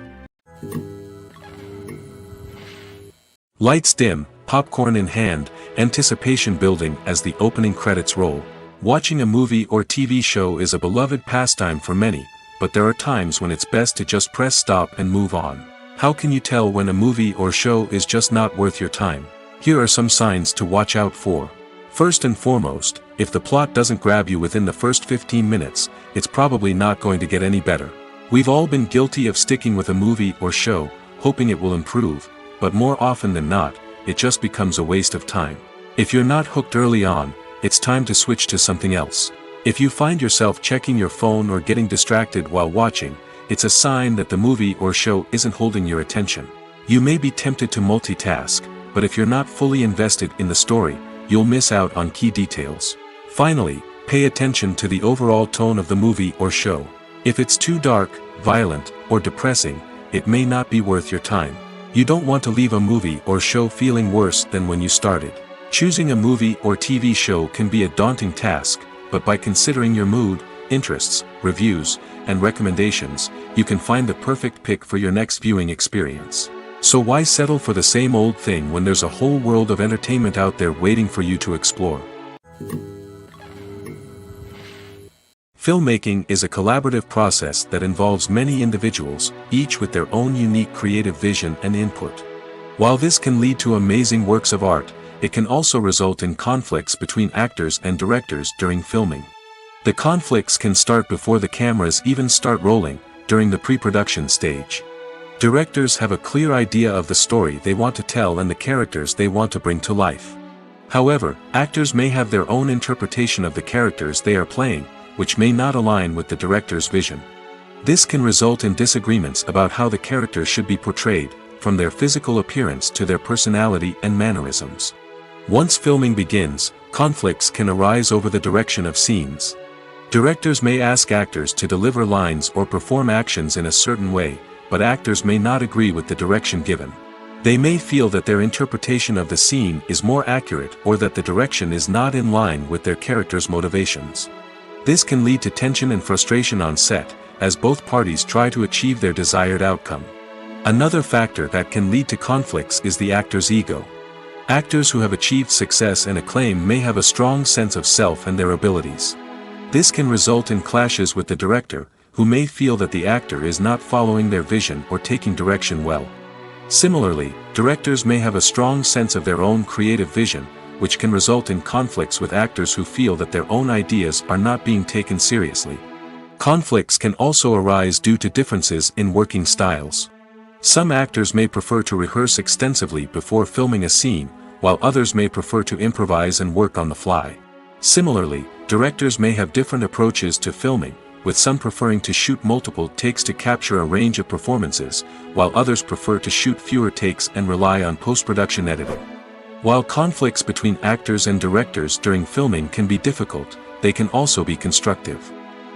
Lights dim, popcorn in hand, anticipation building as the opening credits roll. Watching a movie or TV show is a beloved pastime for many, but there are times when it's best to just press stop and move on. How can you tell when a movie or show is just not worth your time? Here are some signs to watch out for. First and foremost, if the plot doesn't grab you within the first 15 minutes, it's probably not going to get any better. We've all been guilty of sticking with a movie or show, hoping it will improve, but more often than not, it just becomes a waste of time. If you're not hooked early on, it's time to switch to something else. If you find yourself checking your phone or getting distracted while watching, it's a sign that the movie or show isn't holding your attention. You may be tempted to multitask, but if you're not fully invested in the story, you'll miss out on key details. Finally, pay attention to the overall tone of the movie or show. If it's too dark, violent, or depressing, it may not be worth your time. You don't want to leave a movie or show feeling worse than when you started. Choosing a movie or TV show can be a daunting task, but by considering your mood, interests, reviews, and recommendations, you can find the perfect pick for your next viewing experience. So why settle for the same old thing when there's a whole world of entertainment out there waiting for you to explore? Filmmaking is a collaborative process that involves many individuals, each with their own unique creative vision and input. While this can lead to amazing works of art, it can also result in conflicts between actors and directors during filming. The conflicts can start before the cameras even start rolling, during the pre-production stage. Directors have a clear idea of the story they want to tell and the characters they want to bring to life. However, actors may have their own interpretation of the characters they are playing, which may not align with the director's vision. This can result in disagreements about how the characters should be portrayed, from their physical appearance to their personality and mannerisms. Once filming begins, conflicts can arise over the direction of scenes. Directors may ask actors to deliver lines or perform actions in a certain way, but actors may not agree with the direction given. They may feel that their interpretation of the scene is more accurate or that the direction is not in line with their character's motivations. This can lead to tension and frustration on set, as both parties try to achieve their desired outcome. Another factor that can lead to conflicts is the actor's ego. Actors who have achieved success and acclaim may have a strong sense of self and their abilities. This can result in clashes with the director, who may feel that the actor is not following their vision or taking direction well. Similarly, directors may have a strong sense of their own creative vision, which can result in conflicts with actors who feel that their own ideas are not being taken seriously. Conflicts can also arise due to differences in working styles. Some actors may prefer to rehearse extensively before filming a scene, while others may prefer to improvise and work on the fly. Similarly, directors may have different approaches to filming, with some preferring to shoot multiple takes to capture a range of performances, while others prefer to shoot fewer takes and rely on post-production editing. While conflicts between actors and directors during filming can be difficult, they can also be constructive.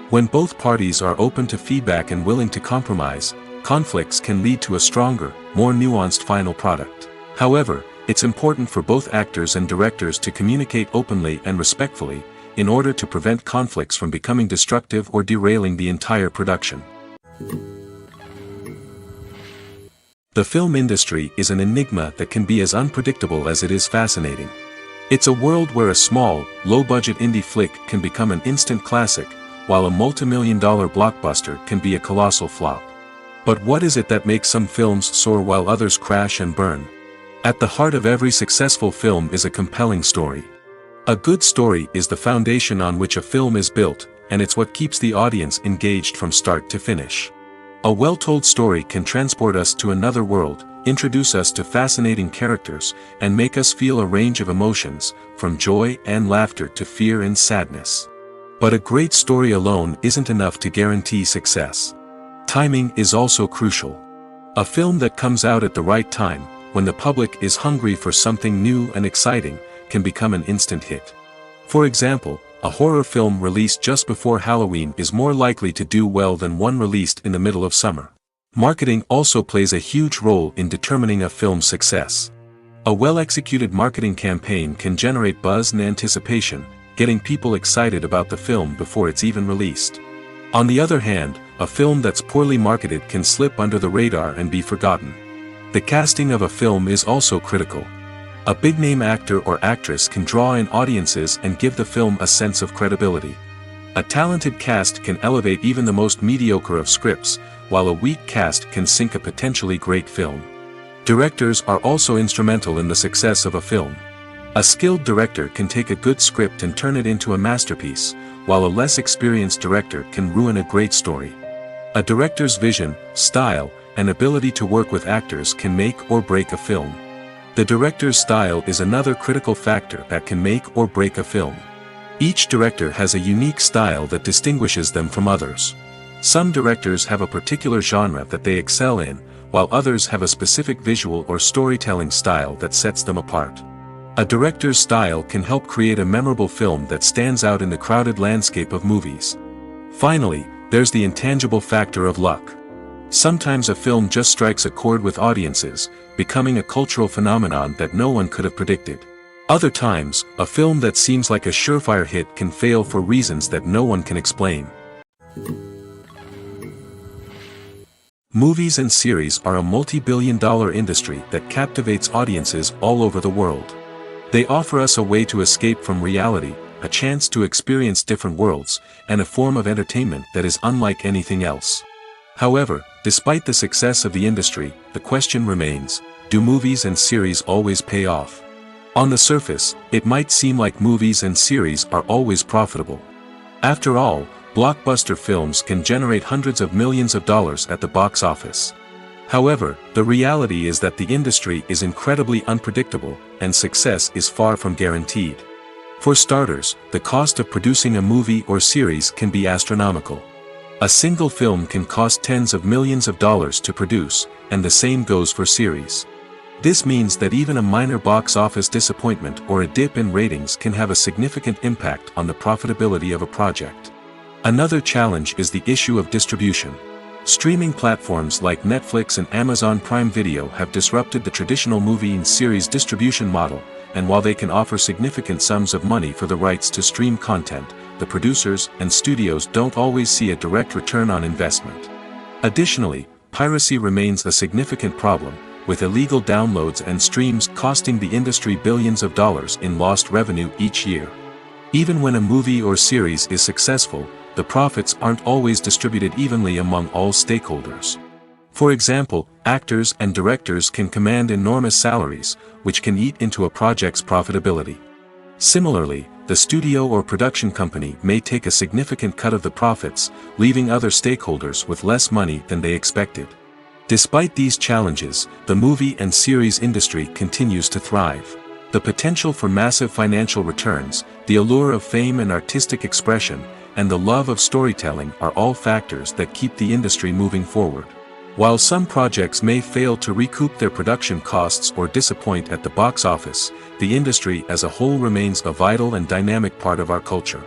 When both parties are open to feedback and willing to compromise, conflicts can lead to a stronger, more nuanced final product. However, it's important for both actors and directors to communicate openly and respectfully, in order to prevent conflicts from becoming destructive or derailing the entire production. The film industry is an enigma that can be as unpredictable as it is fascinating. It's a world where a small, low-budget indie flick can become an instant classic, while a multi-million-dollar blockbuster can be a colossal flop. But what is it that makes some films soar while others crash and burn? At the heart of every successful film is a compelling story. A good story is the foundation on which a film is built, and it's what keeps the audience engaged from start to finish. A well-told story can transport us to another world, introduce us to fascinating characters, and make us feel a range of emotions, from joy and laughter to fear and sadness. But a great story alone isn't enough to guarantee success. Timing is also crucial. A film that comes out at the right time, when the public is hungry for something new and exciting, can become an instant hit. For example, a horror film released just before Halloween is more likely to do well than one released in the middle of summer. Marketing also plays a huge role in determining a film's success. A well-executed marketing campaign can generate buzz and anticipation, getting people excited about the film before it's even released. On the other hand, a film that's poorly marketed can slip under the radar and be forgotten. The casting of a film is also critical. A big-name actor or actress can draw in audiences and give the film a sense of credibility. A talented cast can elevate even the most mediocre of scripts, while a weak cast can sink a potentially great film. Directors are also instrumental in the success of a film. A skilled director can take a good script and turn it into a masterpiece, while a less experienced director can ruin a great story. A director's vision, style, and ability to work with actors can make or break a film. The director's style is another critical factor that can make or break a film. Each director has a unique style that distinguishes them from others. Some directors have a particular genre that they excel in, while others have a specific visual or storytelling style that sets them apart. A director's style can help create a memorable film that stands out in the crowded landscape of movies. Finally, there's the intangible factor of luck. Sometimes a film just strikes a chord with audiences, becoming a cultural phenomenon that no one could have predicted. Other times, a film that seems like a surefire hit can fail for reasons that no one can explain. Movies and series are a multi-billion-dollar industry that captivates audiences all over the world. They offer us a way to escape from reality, a chance to experience different worlds, and a form of entertainment that is unlike anything else. However, despite the success of the industry, the question remains, do movies and series always pay off? On the surface, it might seem like movies and series are always profitable. After all, blockbuster films can generate hundreds of millions of dollars at the box office. However, the reality is that the industry is incredibly unpredictable, and success is far from guaranteed. For starters, the cost of producing a movie or series can be astronomical. A single film can cost tens of millions of dollars to produce, and the same goes for series. This means that even a minor box office disappointment or a dip in ratings can have a significant impact on the profitability of a project. Another challenge is the issue of distribution. Streaming platforms like Netflix and Amazon Prime Video have disrupted the traditional movie and series distribution model, and while they can offer significant sums of money for the rights to stream content, the producers and studios don't always see a direct return on investment. Additionally, piracy remains a significant problem, with illegal downloads and streams costing the industry billions of dollars in lost revenue each year. Even when a movie or series is successful, the profits aren't always distributed evenly among all stakeholders. For example, actors and directors can command enormous salaries, which can eat into a project's profitability. Similarly, the studio or production company may take a significant cut of the profits, leaving other stakeholders with less money than they expected. Despite these challenges, the movie and series industry continues to thrive. The potential for massive financial returns, the allure of fame and artistic expression, and the love of storytelling are all factors that keep the industry moving forward. While some projects may fail to recoup their production costs or disappoint at the box office, the industry as a whole remains a vital and dynamic part of our culture.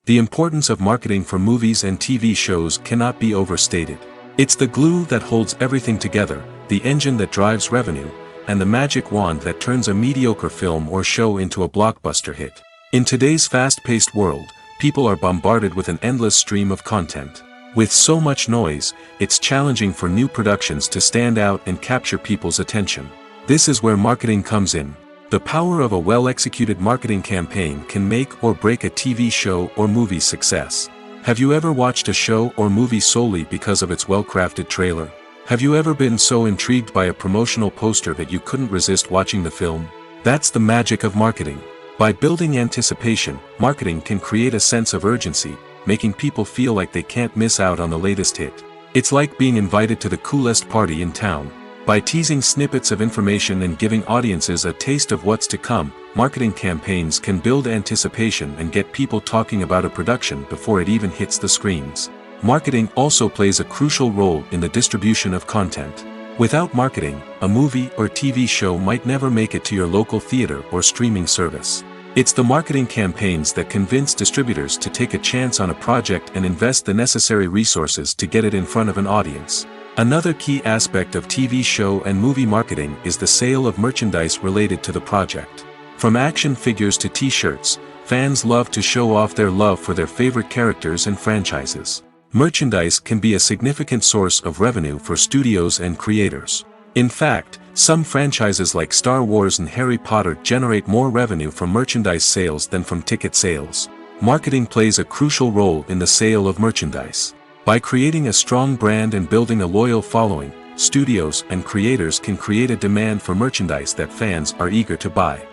The importance of marketing for movies and TV shows cannot be overstated. It's the glue that holds everything together, the engine that drives revenue, and the magic wand that turns a mediocre film or show into a blockbuster hit. In today's fast-paced world, people are bombarded with an endless stream of content. With so much noise, it's challenging for new productions to stand out and capture people's attention. This is where marketing comes in. The power of a well-executed marketing campaign can make or break a TV show or movie's success. Have you ever watched a show or movie solely because of its well-crafted trailer? Have you ever been so intrigued by a promotional poster that you couldn't resist watching the film? That's the magic of marketing. By building anticipation, marketing can create a sense of urgency, making people feel like they can't miss out on the latest hit. It's like being invited to the coolest party in town. By teasing snippets of information and giving audiences a taste of what's to come, marketing campaigns can build anticipation and get people talking about a production before it even hits the screens. Marketing also plays a crucial role in the distribution of content. Without marketing, a movie or TV show might never make it to your local theater or streaming service. It's the marketing campaigns that convince distributors to take a chance on a project and invest the necessary resources to get it in front of an audience. Another key aspect of TV show and movie marketing is the sale of merchandise related to the project. From action figures to t-shirts, fans love to show off their love for their favorite characters and franchises. Merchandise can be a significant source of revenue for studios and creators. In fact, some franchises like Star Wars and Harry Potter generate more revenue from merchandise sales than from ticket sales. Marketing plays a crucial role in the sale of merchandise. By creating a strong brand and building a loyal following, studios and creators can create a demand for merchandise that fans are eager to buy.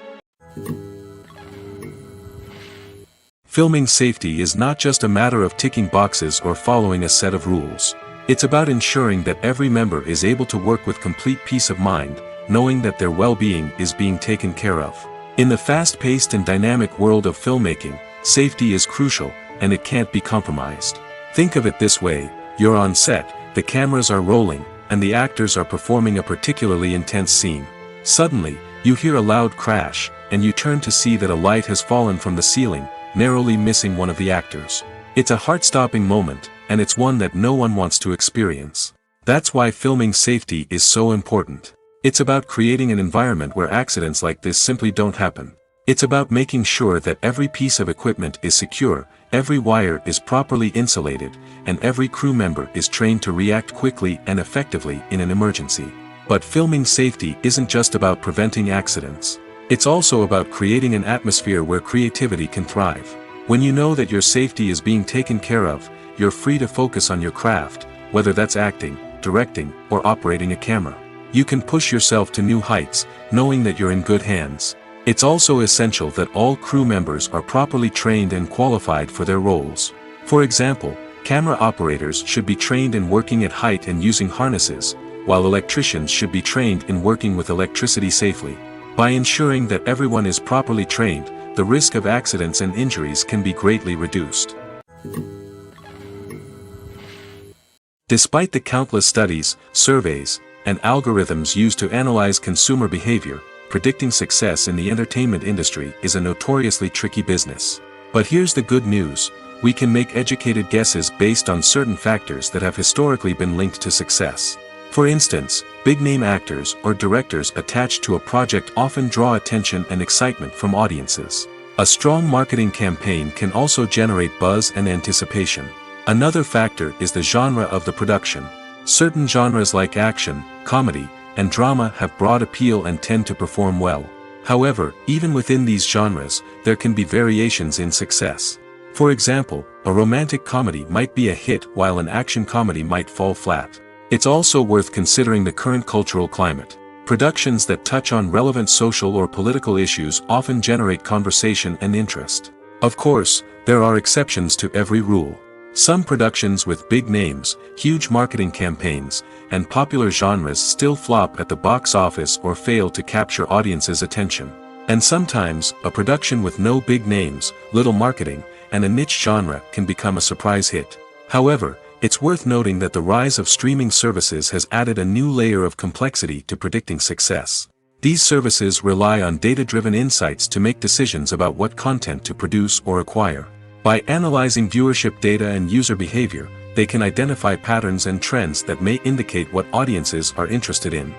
Filming safety is not just a matter of ticking boxes or following a set of rules. It's about ensuring that every member is able to work with complete peace of mind, knowing that their well-being is being taken care of. In the fast-paced and dynamic world of filmmaking, safety is crucial, and it can't be compromised. Think of it this way: you're on set, the cameras are rolling, and the actors are performing a particularly intense scene. Suddenly, you hear a loud crash, and you turn to see that a light has fallen from the ceiling, narrowly missing one of the actors. It's a heart-stopping moment, and it's one that no one wants to experience. That's why filming safety is so important. It's about creating an environment where accidents like this simply don't happen. It's about making sure that every piece of equipment is secure, every wire is properly insulated, and every crew member is trained to react quickly and effectively in an emergency. But filming safety isn't just about preventing accidents. It's also about creating an atmosphere where creativity can thrive. When you know that your safety is being taken care of, you're free to focus on your craft, whether that's acting, directing, or operating a camera. You can push yourself to new heights, knowing that you're in good hands. It's also essential that all crew members are properly trained and qualified for their roles. For example, camera operators should be trained in working at height and using harnesses, while electricians should be trained in working with electricity safely. By ensuring that everyone is properly trained, the risk of accidents and injuries can be greatly reduced. Despite the countless studies, surveys, and algorithms used to analyze consumer behavior, predicting success in the entertainment industry is a notoriously tricky business. But here's the good news: we can make educated guesses based on certain factors that have historically been linked to success. For instance, big-name actors or directors attached to a project often draw attention and excitement from audiences. A strong marketing campaign can also generate buzz and anticipation. Another factor is the genre of the production. Certain genres like action, comedy, and drama have broad appeal and tend to perform well. However, even within these genres, there can be variations in success. For example, a romantic comedy might be a hit while an action comedy might fall flat. It's also worth considering the current cultural climate. Productions that touch on relevant social or political issues often generate conversation and interest. Of course, there are exceptions to every rule. Some productions with big names, huge marketing campaigns, and popular genres still flop at the box office or fail to capture audiences' attention. And sometimes, a production with no big names, little marketing, and a niche genre can become a surprise hit. However, it's worth noting that the rise of streaming services has added a new layer of complexity to predicting success. These services rely on data-driven insights to make decisions about what content to produce or acquire. By analyzing viewership data and user behavior, they can identify patterns and trends that may indicate what audiences are interested in.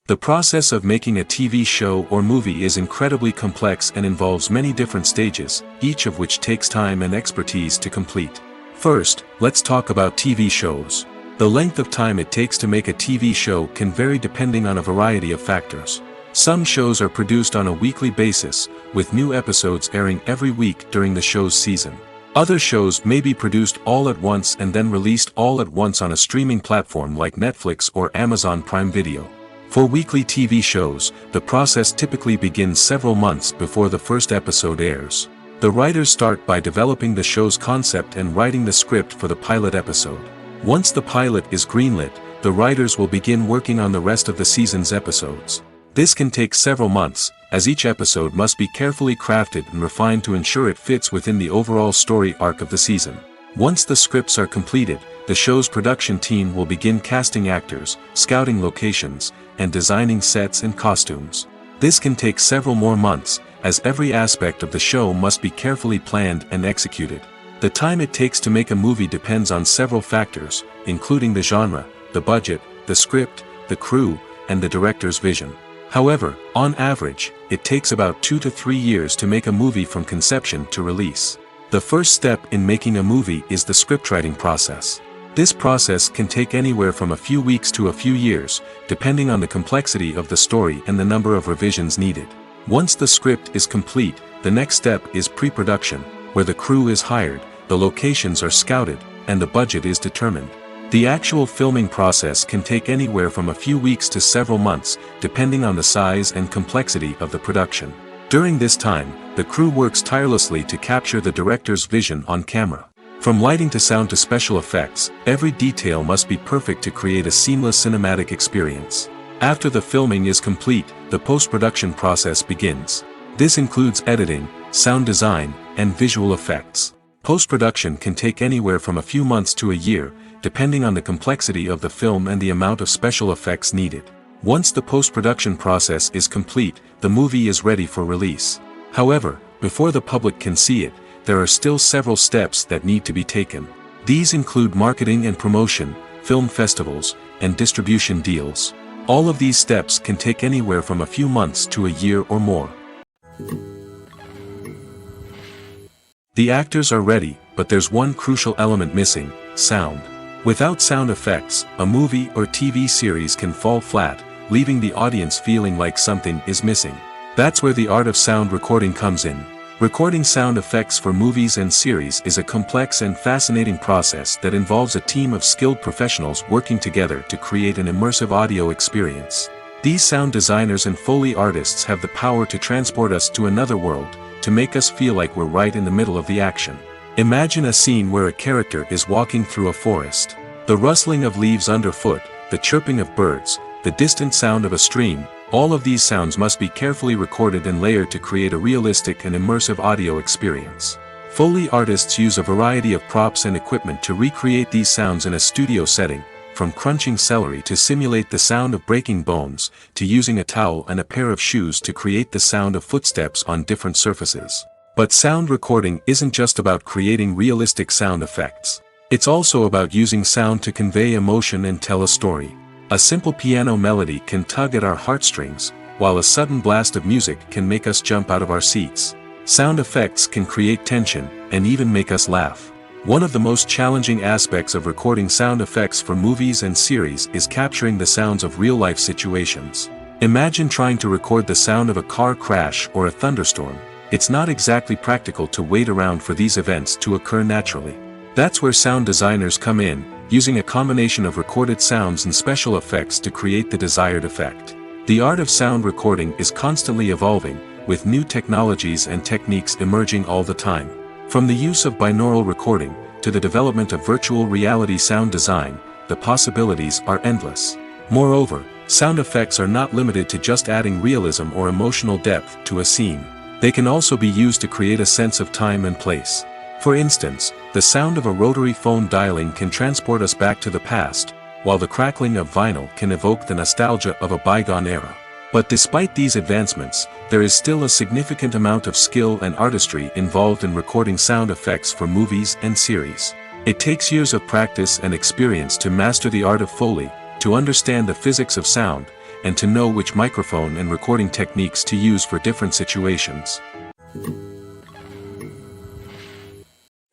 The process of making a TV show or movie is incredibly complex and involves many different stages, each of which takes time and expertise to complete. First, let's talk about TV shows. The length of time it takes to make a TV show can vary depending on a variety of factors. Some shows are produced on a weekly basis, with new episodes airing every week during the show's season. Other shows may be produced all at once and then released all at once on a streaming platform like Netflix or Amazon Prime Video. For weekly TV shows, the process typically begins several months before the first episode airs. The writers start by developing the show's concept and writing the script for the pilot episode. Once the pilot is greenlit, the writers will begin working on the rest of the season's episodes. This can take several months, as each episode must be carefully crafted and refined to ensure it fits within the overall story arc of the season. Once the scripts are completed, the show's production team will begin casting actors, scouting locations, and designing sets and costumes. This can take several more months, as every aspect of the show must be carefully planned and executed. The time it takes to make a movie depends on several factors, including the genre, the budget, the script, the crew, and the director's vision. However, on average, it takes about 2 to 3 years to make a movie from conception to release. The first step in making a movie is the scriptwriting process. This process can take anywhere from a few weeks to a few years, depending on the complexity of the story and the number of revisions needed. Once the script is complete, the next step is pre-production, where the crew is hired, the locations are scouted, and the budget is determined. The actual filming process can take anywhere from a few weeks to several months, depending on the size and complexity of the production. During this time, the crew works tirelessly to capture the director's vision on camera. From lighting to sound to special effects, every detail must be perfect to create a seamless cinematic experience. After the filming is complete, the post-production process begins. This includes editing, sound design, and visual effects. Post-production can take anywhere from a few months to a year, depending on the complexity of the film and the amount of special effects needed. Once the post-production process is complete, the movie is ready for release. However, before the public can see it, there are still several steps that need to be taken. These include marketing and promotion, film festivals, and distribution deals. All of these steps can take anywhere from a few months to a year or more. The actors are ready, but there's one crucial element missing: sound. Without sound effects, a movie or TV series can fall flat, leaving the audience feeling like something is missing. That's where the art of sound recording comes in. Recording sound effects for movies and series is a complex and fascinating process that involves a team of skilled professionals working together to create an immersive audio experience. These sound designers and Foley artists have the power to transport us to another world, to make us feel like we're right in the middle of the action. Imagine a scene where a character is walking through a forest. The rustling of leaves underfoot, the chirping of birds, the distant sound of a stream. All of these sounds must be carefully recorded and layered to create a realistic and immersive audio experience. Foley artists use a variety of props and equipment to recreate these sounds in a studio setting, from crunching celery to simulate the sound of breaking bones, to using a towel and a pair of shoes to create the sound of footsteps on different surfaces. But sound recording isn't just about creating realistic sound effects. It's also about using sound to convey emotion and tell a story. A simple piano melody can tug at our heartstrings, while a sudden blast of music can make us jump out of our seats. Sound effects can create tension, and even make us laugh. One of the most challenging aspects of recording sound effects for movies and series is capturing the sounds of real-life situations. Imagine trying to record the sound of a car crash or a thunderstorm. It's not exactly practical to wait around for these events to occur naturally. That's where sound designers come in, using a combination of recorded sounds and special effects to create the desired effect. The art of sound recording is constantly evolving, with new technologies and techniques emerging all the time. From the use of binaural recording, to the development of virtual reality sound design, the possibilities are endless. Moreover, sound effects are not limited to just adding realism or emotional depth to a scene. They can also be used to create a sense of time and place. For instance, the sound of a rotary phone dialing can transport us back to the past, while the crackling of vinyl can evoke the nostalgia of a bygone era. But despite these advancements, there is still a significant amount of skill and artistry involved in recording sound effects for movies and series. It takes years of practice and experience to master the art of Foley, to understand the physics of sound, and to know which microphone and recording techniques to use for different situations.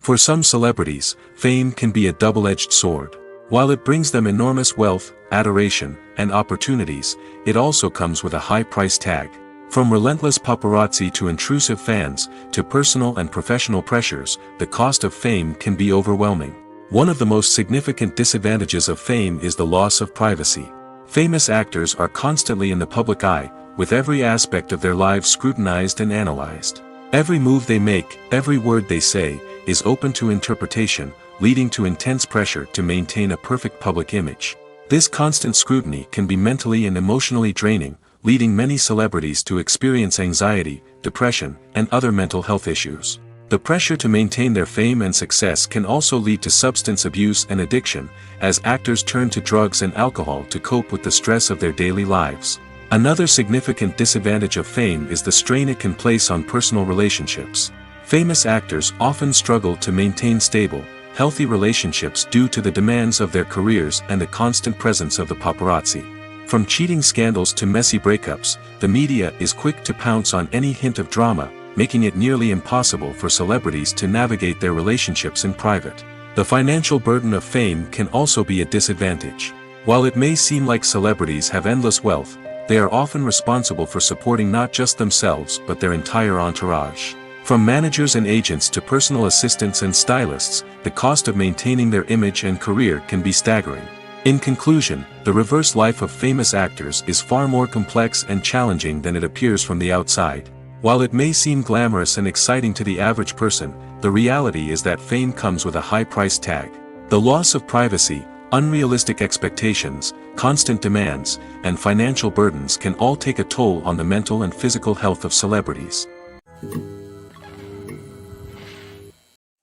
For some celebrities, fame can be a double-edged sword. While it brings them enormous wealth, adoration, and opportunities, it also comes with a high price tag. From relentless paparazzi to intrusive fans, to personal and professional pressures, the cost of fame can be overwhelming. One of the most significant disadvantages of fame is the loss of privacy. Famous actors are constantly in the public eye, with every aspect of their lives scrutinized and analyzed. Every move they make, every word they say, is open to interpretation, leading to intense pressure to maintain a perfect public image. This constant scrutiny can be mentally and emotionally draining, leading many celebrities to experience anxiety, depression, and other mental health issues. The pressure to maintain their fame and success can also lead to substance abuse and addiction, as actors turn to drugs and alcohol to cope with the stress of their daily lives. Another significant disadvantage of fame is the strain it can place on personal relationships. Famous actors often struggle to maintain stable, healthy relationships due to the demands of their careers and the constant presence of the paparazzi. From cheating scandals to messy breakups, the media is quick to pounce on any hint of drama, making it nearly impossible for celebrities to navigate their relationships in private. The financial burden of fame can also be a disadvantage. While it may seem like celebrities have endless wealth, they are often responsible for supporting not just themselves but their entire entourage. From managers and agents to personal assistants and stylists, the cost of maintaining their image and career can be staggering. In conclusion, the reverse life of famous actors is far more complex and challenging than it appears from the outside. While it may seem glamorous and exciting to the average person, the reality is that fame comes with a high price tag. The loss of privacy, unrealistic expectations, constant demands, and financial burdens can all take a toll on the mental and physical health of celebrities.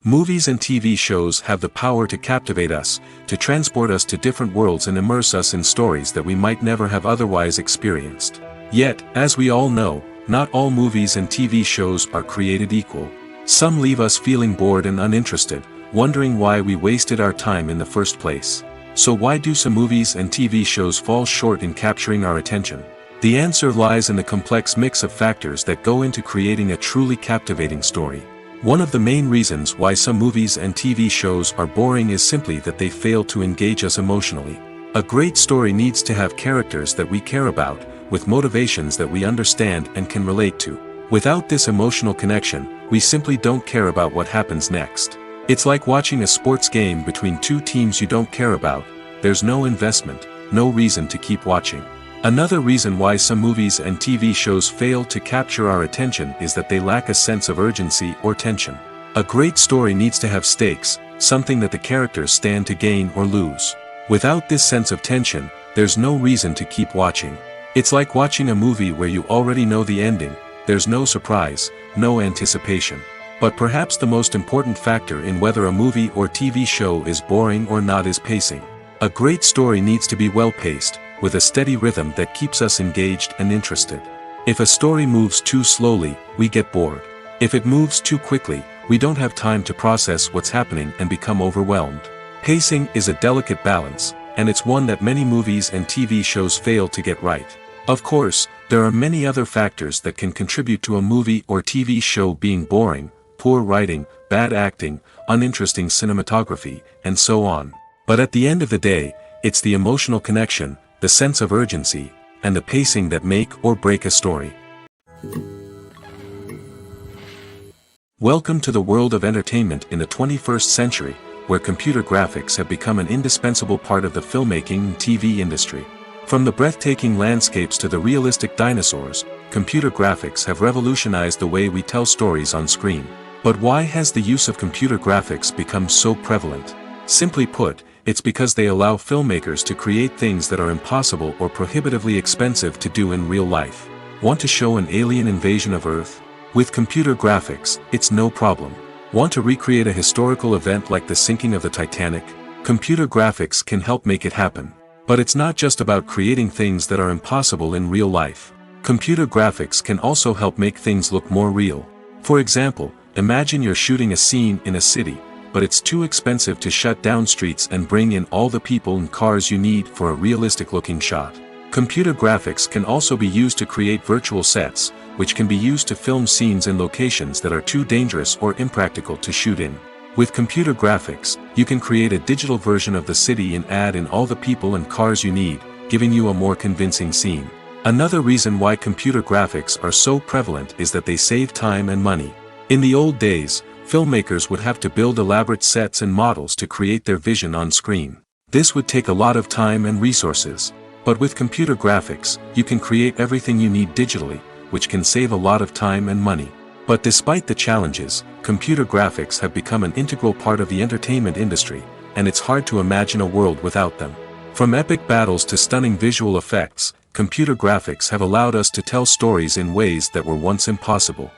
Movies and TV shows have the power to captivate us, to transport us to different worlds and immerse us in stories that we might never have otherwise experienced. Yet, as we all know, not all movies and TV shows are created equal. Some leave us feeling bored and uninterested, wondering why we wasted our time in the first place. So why do some movies and TV shows fall short in capturing our attention? The answer lies in the complex mix of factors that go into creating a truly captivating story. One of the main reasons why some movies and TV shows are boring is simply that they fail to engage us emotionally. A great story needs to have characters that we care about, with motivations that we understand and can relate to. Without this emotional connection, we simply don't care about what happens next. It's like watching a sports game between two teams you don't care about. There's no investment, no reason to keep watching. Another reason why some movies and TV shows fail to capture our attention is that they lack a sense of urgency or tension. A great story needs to have stakes, something that the characters stand to gain or lose. Without this sense of tension, there's no reason to keep watching. It's like watching a movie where you already know the ending, there's no surprise, no anticipation. But perhaps the most important factor in whether a movie or TV show is boring or not is pacing. A great story needs to be well-paced, with a steady rhythm that keeps us engaged and interested. If a story moves too slowly, we get bored. If it moves too quickly, we don't have time to process what's happening and become overwhelmed. Pacing is a delicate balance, and it's one that many movies and TV shows fail to get right. Of course, there are many other factors that can contribute to a movie or TV show being boring: poor writing, bad acting, uninteresting cinematography, and so on. But at the end of the day, it's the emotional connection, the sense of urgency, and the pacing that make or break a story. Welcome to the world of entertainment in the 21st century, where computer graphics have become an indispensable part of the filmmaking and TV industry. From the breathtaking landscapes to the realistic dinosaurs, computer graphics have revolutionized the way we tell stories on screen. But why has the use of computer graphics become so prevalent? Simply put, it's because they allow filmmakers to create things that are impossible or prohibitively expensive to do in real life. Want to show an alien invasion of Earth? With computer graphics, it's no problem. Want to recreate a historical event like the sinking of the Titanic? Computer graphics can help make it happen. But it's not just about creating things that are impossible in real life. Computer graphics can also help make things look more real. For example, imagine you're shooting a scene in a city, but it's too expensive to shut down streets and bring in all the people and cars you need for a realistic-looking shot. Computer graphics can also be used to create virtual sets, which can be used to film scenes in locations that are too dangerous or impractical to shoot in. With computer graphics, you can create a digital version of the city and add in all the people and cars you need, giving you a more convincing scene. Another reason why computer graphics are so prevalent is that they save time and money. In the old days, filmmakers would have to build elaborate sets and models to create their vision on screen. This would take a lot of time and resources. But with computer graphics, you can create everything you need digitally, which can save a lot of time and money. But despite the challenges, computer graphics have become an integral part of the entertainment industry, and it's hard to imagine a world without them. From epic battles to stunning visual effects, computer graphics have allowed us to tell stories in ways that were once impossible.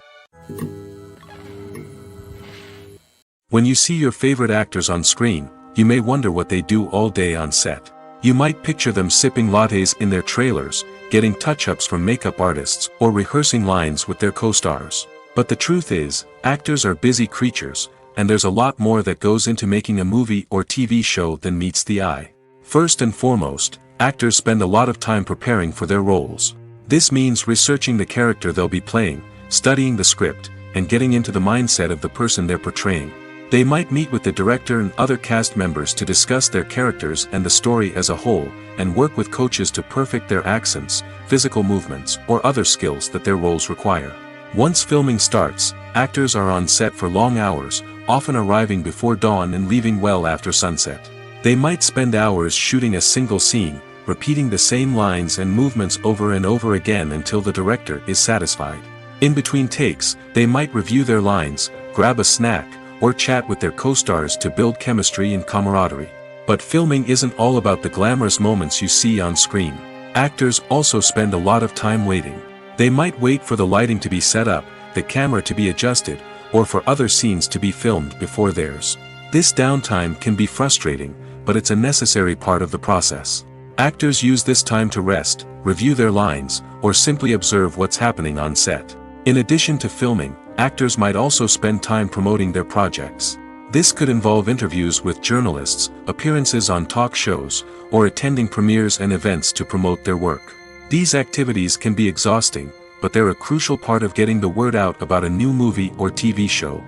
When you see your favorite actors on screen, you may wonder what they do all day on set. You might picture them sipping lattes in their trailers, getting touch-ups from makeup artists, or rehearsing lines with their co-stars. But the truth is, actors are busy creatures, and there's a lot more that goes into making a movie or TV show than meets the eye. First and foremost, actors spend a lot of time preparing for their roles. This means researching the character they'll be playing, studying the script, and getting into the mindset of the person they're portraying. They might meet with the director and other cast members to discuss their characters and the story as a whole, and work with coaches to perfect their accents, physical movements, or other skills that their roles require. Once filming starts, actors are on set for long hours, often arriving before dawn and leaving well after sunset. They might spend hours shooting a single scene, repeating the same lines and movements over and over again until the director is satisfied. In between takes, they might review their lines, grab a snack, or chat with their co-stars to build chemistry and camaraderie. But filming isn't all about the glamorous moments you see on screen. Actors also spend a lot of time waiting. They might wait for the lighting to be set up, the camera to be adjusted, or for other scenes to be filmed before theirs. This downtime can be frustrating, but it's a necessary part of the process. Actors use this time to rest, review their lines, or simply observe what's happening on set. In addition to filming, actors might also spend time promoting their projects. This could involve interviews with journalists, appearances on talk shows, or attending premieres and events to promote their work. These activities can be exhausting, but they're a crucial part of getting the word out about a new movie or TV show.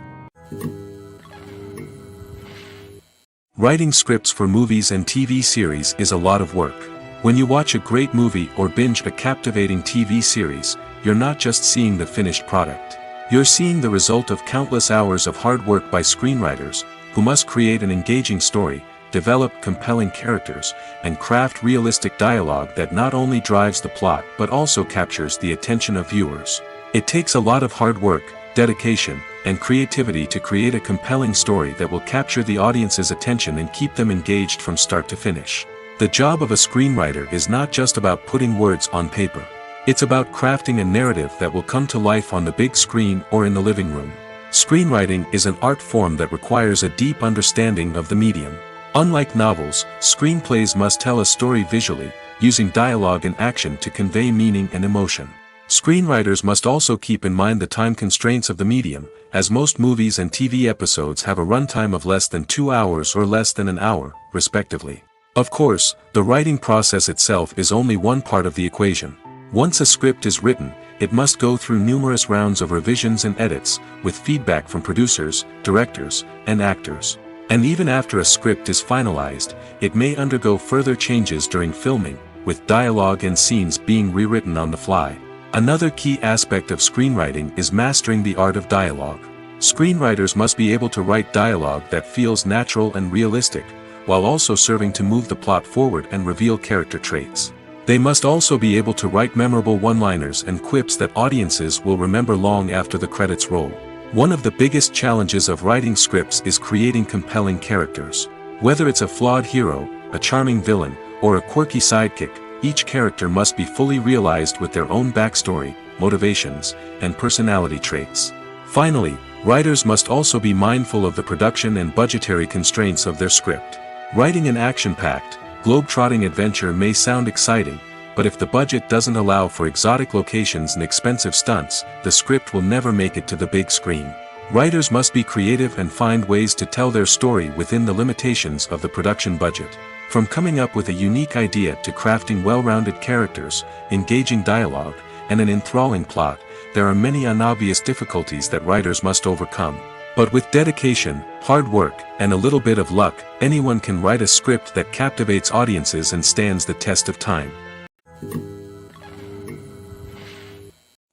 Writing scripts for movies and TV series is a lot of work. When you watch a great movie or binge a captivating TV series, you're not just seeing the finished product. You're seeing the result of countless hours of hard work by screenwriters, who must create an engaging story, develop compelling characters, and craft realistic dialogue that not only drives the plot but also captures the attention of viewers. It takes a lot of hard work, dedication, and creativity to create a compelling story that will capture the audience's attention and keep them engaged from start to finish. The job of a screenwriter is not just about putting words on paper. It's about crafting a narrative that will come to life on the big screen or in the living room. Screenwriting is an art form that requires a deep understanding of the medium. Unlike novels, screenplays must tell a story visually, using dialogue and action to convey meaning and emotion. Screenwriters must also keep in mind the time constraints of the medium, as most movies and TV episodes have a runtime of less than 2 hours or less than an hour, respectively. Of course, the writing process itself is only one part of the equation. Once a script is written, it must go through numerous rounds of revisions and edits, with feedback from producers, directors, and actors. And even after a script is finalized, it may undergo further changes during filming, with dialogue and scenes being rewritten on the fly. Another key aspect of screenwriting is mastering the art of dialogue. Screenwriters must be able to write dialogue that feels natural and realistic, while also serving to move the plot forward and reveal character traits. They must also be able to write memorable one-liners and quips that audiences will remember long after the credits roll. One of the biggest challenges of writing scripts is creating compelling characters. Whether it's a flawed hero, a charming villain, or a quirky sidekick, each character must be fully realized with their own backstory, motivations, and personality traits. Finally, writers must also be mindful of the production and budgetary constraints of their script. Writing an action-packed, globe-trotting adventure may sound exciting, but if the budget doesn't allow for exotic locations and expensive stunts, the script will never make it to the big screen. Writers must be creative and find ways to tell their story within the limitations of the production budget. From coming up with a unique idea to crafting well-rounded characters, engaging dialogue, and an enthralling plot, there are many unobvious difficulties that writers must overcome. But with dedication, hard work, and a little bit of luck, anyone can write a script that captivates audiences and stands the test of time.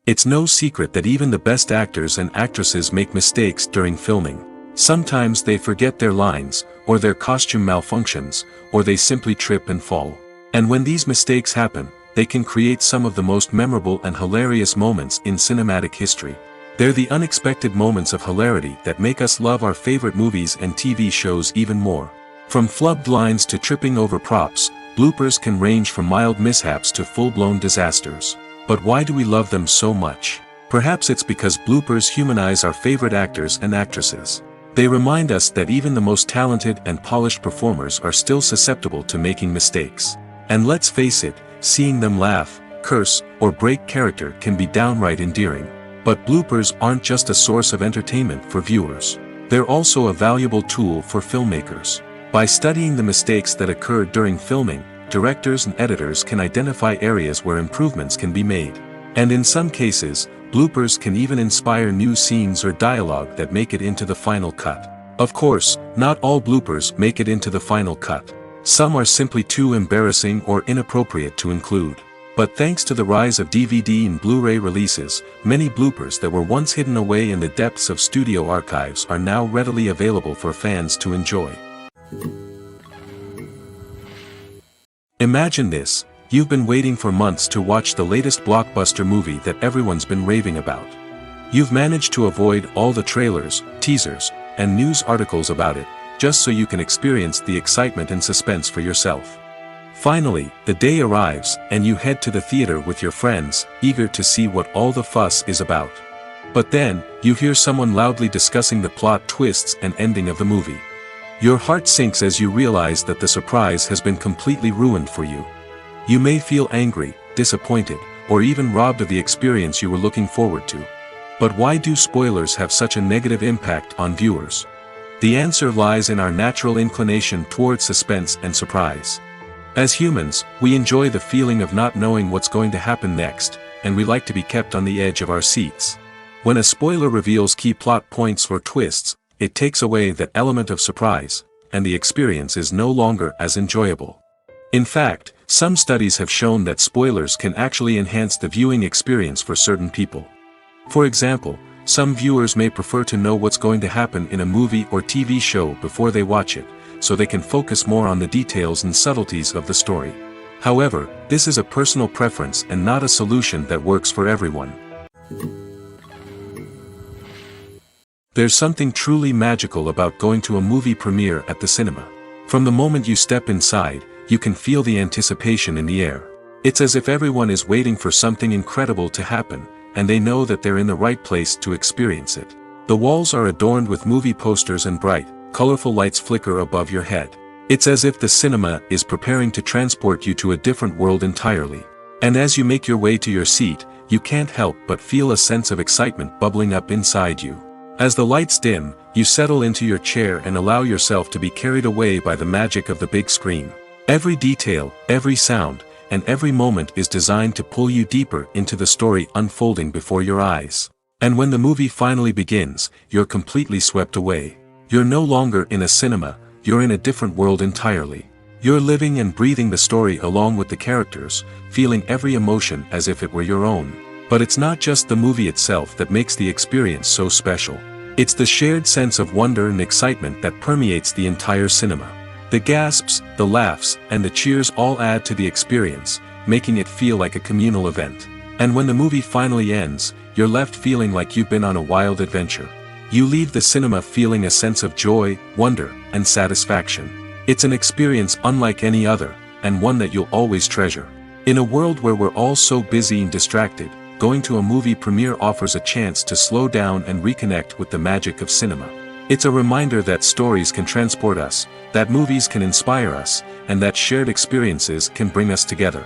It's no secret that even the best actors and actresses make mistakes during filming. Sometimes they forget their lines, or their costume malfunctions, or they simply trip and fall. And when these mistakes happen, they can create some of the most memorable and hilarious moments in cinematic history. They're the unexpected moments of hilarity that make us love our favorite movies and TV shows even more. From flubbed lines to tripping over props, bloopers can range from mild mishaps to full-blown disasters. But why do we love them so much? Perhaps it's because bloopers humanize our favorite actors and actresses. They remind us that even the most talented and polished performers are still susceptible to making mistakes. And let's face it, seeing them laugh, curse, or break character can be downright endearing. But bloopers aren't just a source of entertainment for viewers. They're also a valuable tool for filmmakers. By studying the mistakes that occurred during filming, directors and editors can identify areas where improvements can be made. And in some cases, bloopers can even inspire new scenes or dialogue that make it into the final cut. Of course, not all bloopers make it into the final cut. Some are simply too embarrassing or inappropriate to include. But thanks to the rise of DVD and Blu-ray releases, many bloopers that were once hidden away in the depths of studio archives are now readily available for fans to enjoy. Imagine this. You've been waiting for months to watch the latest blockbuster movie that everyone's been raving about. You've managed to avoid all the trailers, teasers, and news articles about it, just so you can experience the excitement and suspense for yourself. Finally, the day arrives, and you head to the theater with your friends, eager to see what all the fuss is about. But then, you hear someone loudly discussing the plot twists and ending of the movie. Your heart sinks as you realize that the surprise has been completely ruined for you. You may feel angry, disappointed, or even robbed of the experience you were looking forward to. But why do spoilers have such a negative impact on viewers? The answer lies in our natural inclination towards suspense and surprise. As humans, we enjoy the feeling of not knowing what's going to happen next, and we like to be kept on the edge of our seats. When a spoiler reveals key plot points or twists, it takes away that element of surprise, and the experience is no longer as enjoyable. In fact, some studies have shown that spoilers can actually enhance the viewing experience for certain people. For example, some viewers may prefer to know what's going to happen in a movie or TV show before they watch it, so they can focus more on the details and subtleties of the story. However, this is a personal preference and not a solution that works for everyone. There's something truly magical about going to a movie premiere at the cinema. From the moment you step inside, you can feel the anticipation in the air. It's as if everyone is waiting for something incredible to happen, and they know that they're in the right place to experience it. The walls are adorned with movie posters and bright, colorful lights flicker above your head. It's as if the cinema is preparing to transport you to a different world entirely. And as you make your way to your seat, you can't help but feel a sense of excitement bubbling up inside you. As the lights dim, you settle into your chair and allow yourself to be carried away by the magic of the big screen. Every detail, every sound, and every moment is designed to pull you deeper into the story unfolding before your eyes. And when the movie finally begins, you're completely swept away. You're no longer in a cinema, you're in a different world entirely. You're living and breathing the story along with the characters, feeling every emotion as if it were your own. But it's not just the movie itself that makes the experience so special. It's the shared sense of wonder and excitement that permeates the entire cinema. The gasps, the laughs, and the cheers all add to the experience, making it feel like a communal event. And when the movie finally ends, you're left feeling like you've been on a wild adventure. You leave the cinema feeling a sense of joy, wonder, and satisfaction. It's an experience unlike any other, and one that you'll always treasure. In a world where we're all so busy and distracted, going to a movie premiere offers a chance to slow down and reconnect with the magic of cinema. It's a reminder that stories can transport us, that movies can inspire us, and that shared experiences can bring us together.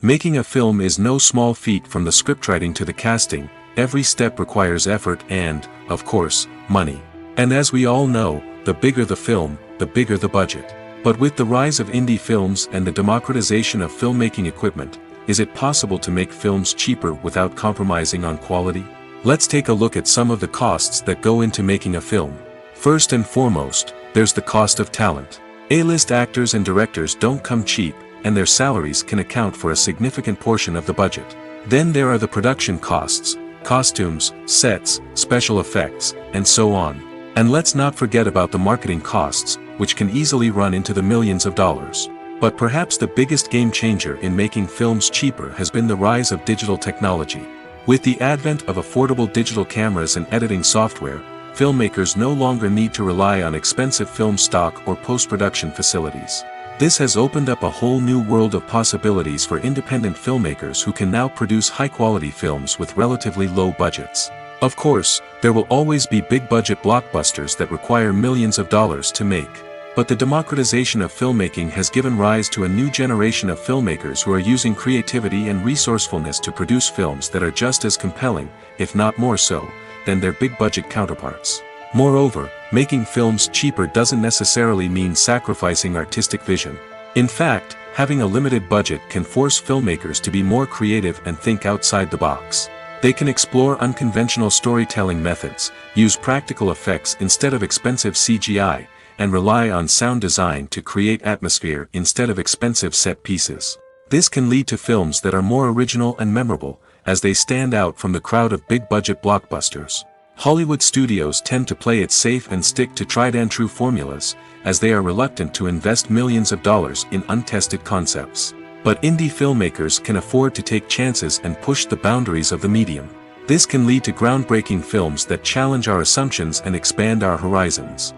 Making a film is no small feat. From the scriptwriting to the casting, every step requires effort and, of course, money. And as we all know, the bigger the film, the bigger the budget. But with the rise of indie films and the democratization of filmmaking equipment, is it possible to make films cheaper without compromising on quality? Let's take a look at some of the costs that go into making a film. First and foremost, there's the cost of talent. A-list actors and directors don't come cheap, and their salaries can account for a significant portion of the budget. Then there are the production costs, costumes, sets, special effects, and so on. And let's not forget about the marketing costs, which can easily run into the millions of dollars. But perhaps the biggest game changer in making films cheaper has been the rise of digital technology. With the advent of affordable digital cameras and editing software, filmmakers no longer need to rely on expensive film stock or post-production facilities. This has opened up a whole new world of possibilities for independent filmmakers who can now produce high-quality films with relatively low budgets. Of course, there will always be big-budget blockbusters that require millions of dollars to make. But the democratization of filmmaking has given rise to a new generation of filmmakers who are using creativity and resourcefulness to produce films that are just as compelling, if not more so, than their big-budget counterparts. Moreover, making films cheaper doesn't necessarily mean sacrificing artistic vision. In fact, having a limited budget can force filmmakers to be more creative and think outside the box. They can explore unconventional storytelling methods, use practical effects instead of expensive CGI, and rely on sound design to create atmosphere instead of expensive set pieces. This can lead to films that are more original and memorable, as they stand out from the crowd of big-budget blockbusters. Hollywood studios tend to play it safe and stick to tried-and-true formulas, as they are reluctant to invest millions of dollars in untested concepts. But indie filmmakers can afford to take chances and push the boundaries of the medium. This can lead to groundbreaking films that challenge our assumptions and expand our horizons.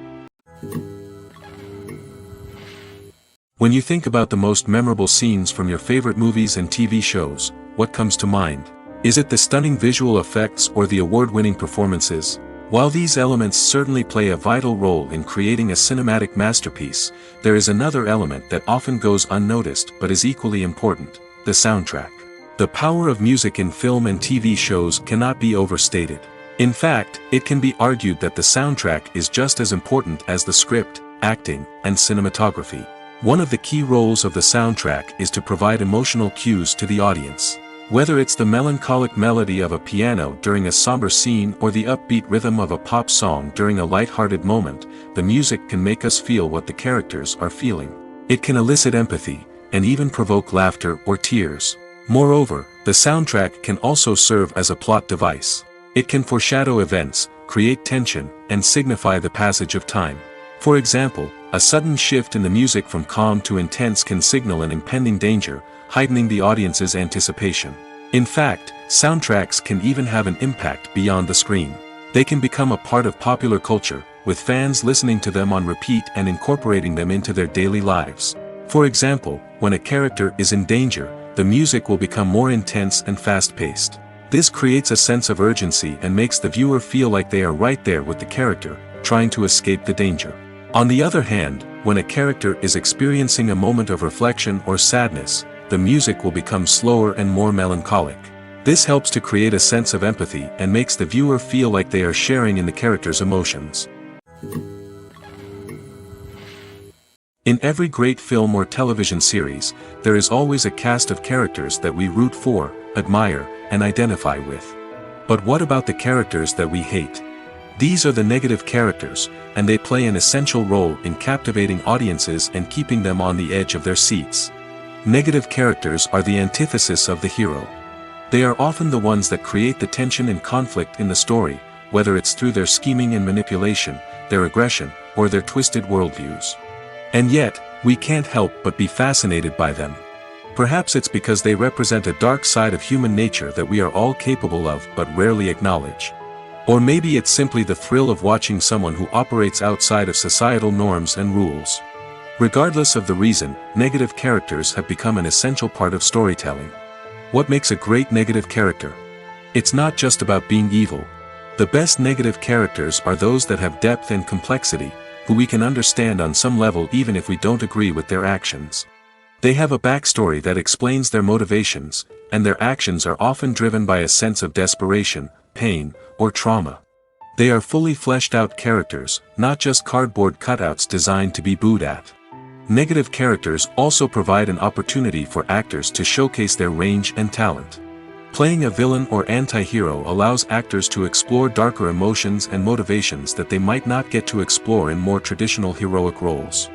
When you think about the most memorable scenes from your favorite movies and TV shows, what comes to mind? Is it the stunning visual effects or the award-winning performances? While these elements certainly play a vital role in creating a cinematic masterpiece, there is another element that often goes unnoticed but is equally important: the soundtrack. The power of music in film and TV shows cannot be overstated. In fact, it can be argued that the soundtrack is just as important as the script, acting, and cinematography. One of the key roles of the soundtrack is to provide emotional cues to the audience. Whether it's the melancholic melody of a piano during a somber scene or the upbeat rhythm of a pop song during a light-hearted moment, the music can make us feel what the characters are feeling. It can elicit empathy, and even provoke laughter or tears. Moreover, the soundtrack can also serve as a plot device. It can foreshadow events, create tension, and signify the passage of time. For example, a sudden shift in the music from calm to intense can signal an impending danger, heightening the audience's anticipation. In fact, soundtracks can even have an impact beyond the screen. They can become a part of popular culture, with fans listening to them on repeat and incorporating them into their daily lives. For example, when a character is in danger, the music will become more intense and fast-paced. This creates a sense of urgency and makes the viewer feel like they are right there with the character, trying to escape the danger. On the other hand, when a character is experiencing a moment of reflection or sadness, the music will become slower and more melancholic. This helps to create a sense of empathy and makes the viewer feel like they are sharing in the character's emotions. In every great film or television series, there is always a cast of characters that we root for, admire, and identify with. But what about the characters that we hate? These are the negative characters, and they play an essential role in captivating audiences and keeping them on the edge of their seats. Negative characters are the antithesis of the hero. They are often the ones that create the tension and conflict in the story, whether it's through their scheming and manipulation, their aggression, or their twisted worldviews. And yet, we can't help but be fascinated by them. Perhaps it's because they represent a dark side of human nature that we are all capable of but rarely acknowledge. Or maybe it's simply the thrill of watching someone who operates outside of societal norms and rules. Regardless of the reason, negative characters have become an essential part of storytelling. What makes a great negative character? It's not just about being evil. The best negative characters are those that have depth and complexity, who we can understand on some level even if we don't agree with their actions. They have a backstory that explains their motivations, and their actions are often driven by a sense of desperation, pain, or trauma. They are fully fleshed out characters, not just cardboard cutouts designed to be booed at. Negative characters also provide an opportunity for actors to showcase their range and talent. Playing a villain or anti-hero allows actors to explore darker emotions and motivations that they might not get to explore in more traditional heroic roles.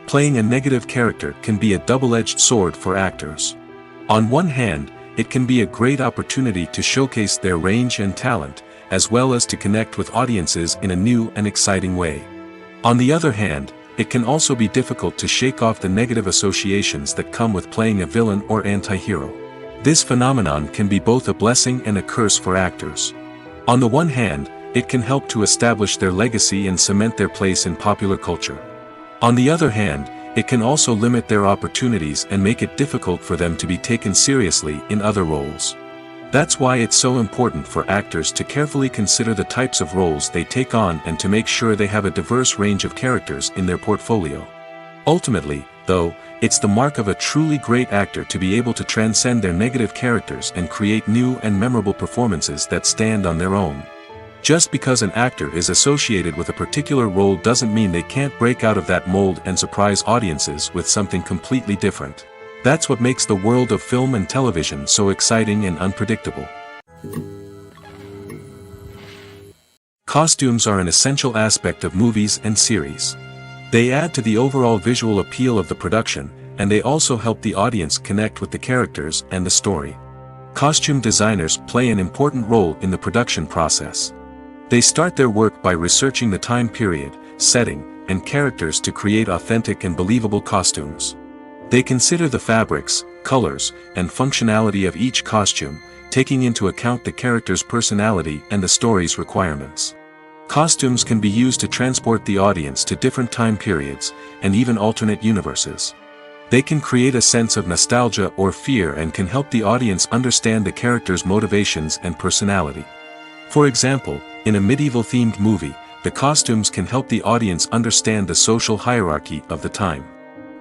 Playing a negative character can be a double-edged sword for actors. On one hand, it can be a great opportunity to showcase their range and talent, as well as to connect with audiences in a new and exciting way. On the other hand, it can also be difficult to shake off the negative associations that come with playing a villain or anti-hero. This phenomenon can be both a blessing and a curse for actors. On the one hand, it can help to establish their legacy and cement their place in popular culture. On the other hand, it can also limit their opportunities and make it difficult for them to be taken seriously in other roles. That's why it's so important for actors to carefully consider the types of roles they take on and to make sure they have a diverse range of characters in their portfolio. Ultimately, though, it's the mark of a truly great actor to be able to transcend their negative characters and create new and memorable performances that stand on their own. Just because an actor is associated with a particular role doesn't mean they can't break out of that mold and surprise audiences with something completely different. That's what makes the world of film and television so exciting and unpredictable. Costumes are an essential aspect of movies and series. They add to the overall visual appeal of the production, and they also help the audience connect with the characters and the story. Costume designers play an important role in the production process. They start their work by researching the time period, setting, and characters to create authentic and believable costumes. They consider the fabrics, colors, and functionality of each costume, taking into account the character's personality and the story's requirements. Costumes can be used to transport the audience to different time periods, and even alternate universes. They can create a sense of nostalgia or fear and can help the audience understand the character's motivations and personality. For example, in a medieval-themed movie, the costumes can help the audience understand the social hierarchy of the time.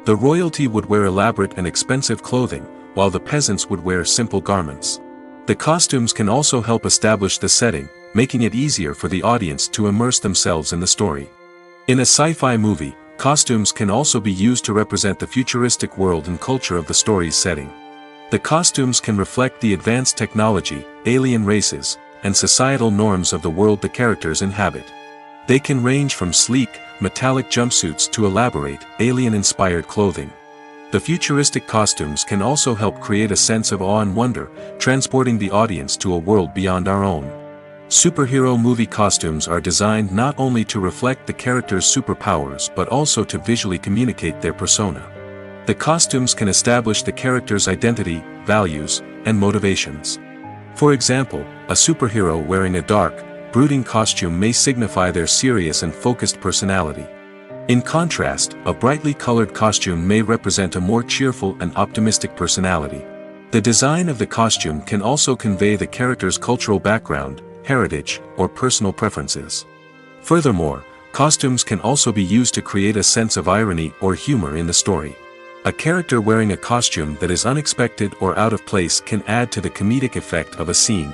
The royalty would wear elaborate and expensive clothing, while the peasants would wear simple garments. The costumes can also help establish the setting, making it easier for the audience to immerse themselves in the story. In a sci-fi movie, costumes can also be used to represent the futuristic world and culture of the story's setting. The costumes can reflect the advanced technology, alien races, and societal norms of the world the characters inhabit. They can range from sleek, metallic jumpsuits to elaborate, alien-inspired clothing. The futuristic costumes can also help create a sense of awe and wonder, transporting the audience to a world beyond our own. Superhero movie costumes are designed not only to reflect the character's superpowers but also to visually communicate their persona. The costumes can establish the character's identity, values, and motivations. For example, a superhero wearing a dark, brooding costume may signify their serious and focused personality. In contrast, a brightly colored costume may represent a more cheerful and optimistic personality. The design of the costume can also convey the character's cultural background, heritage, or personal preferences. Furthermore, costumes can also be used to create a sense of irony or humor in the story. A character wearing a costume that is unexpected or out of place can add to the comedic effect of a scene.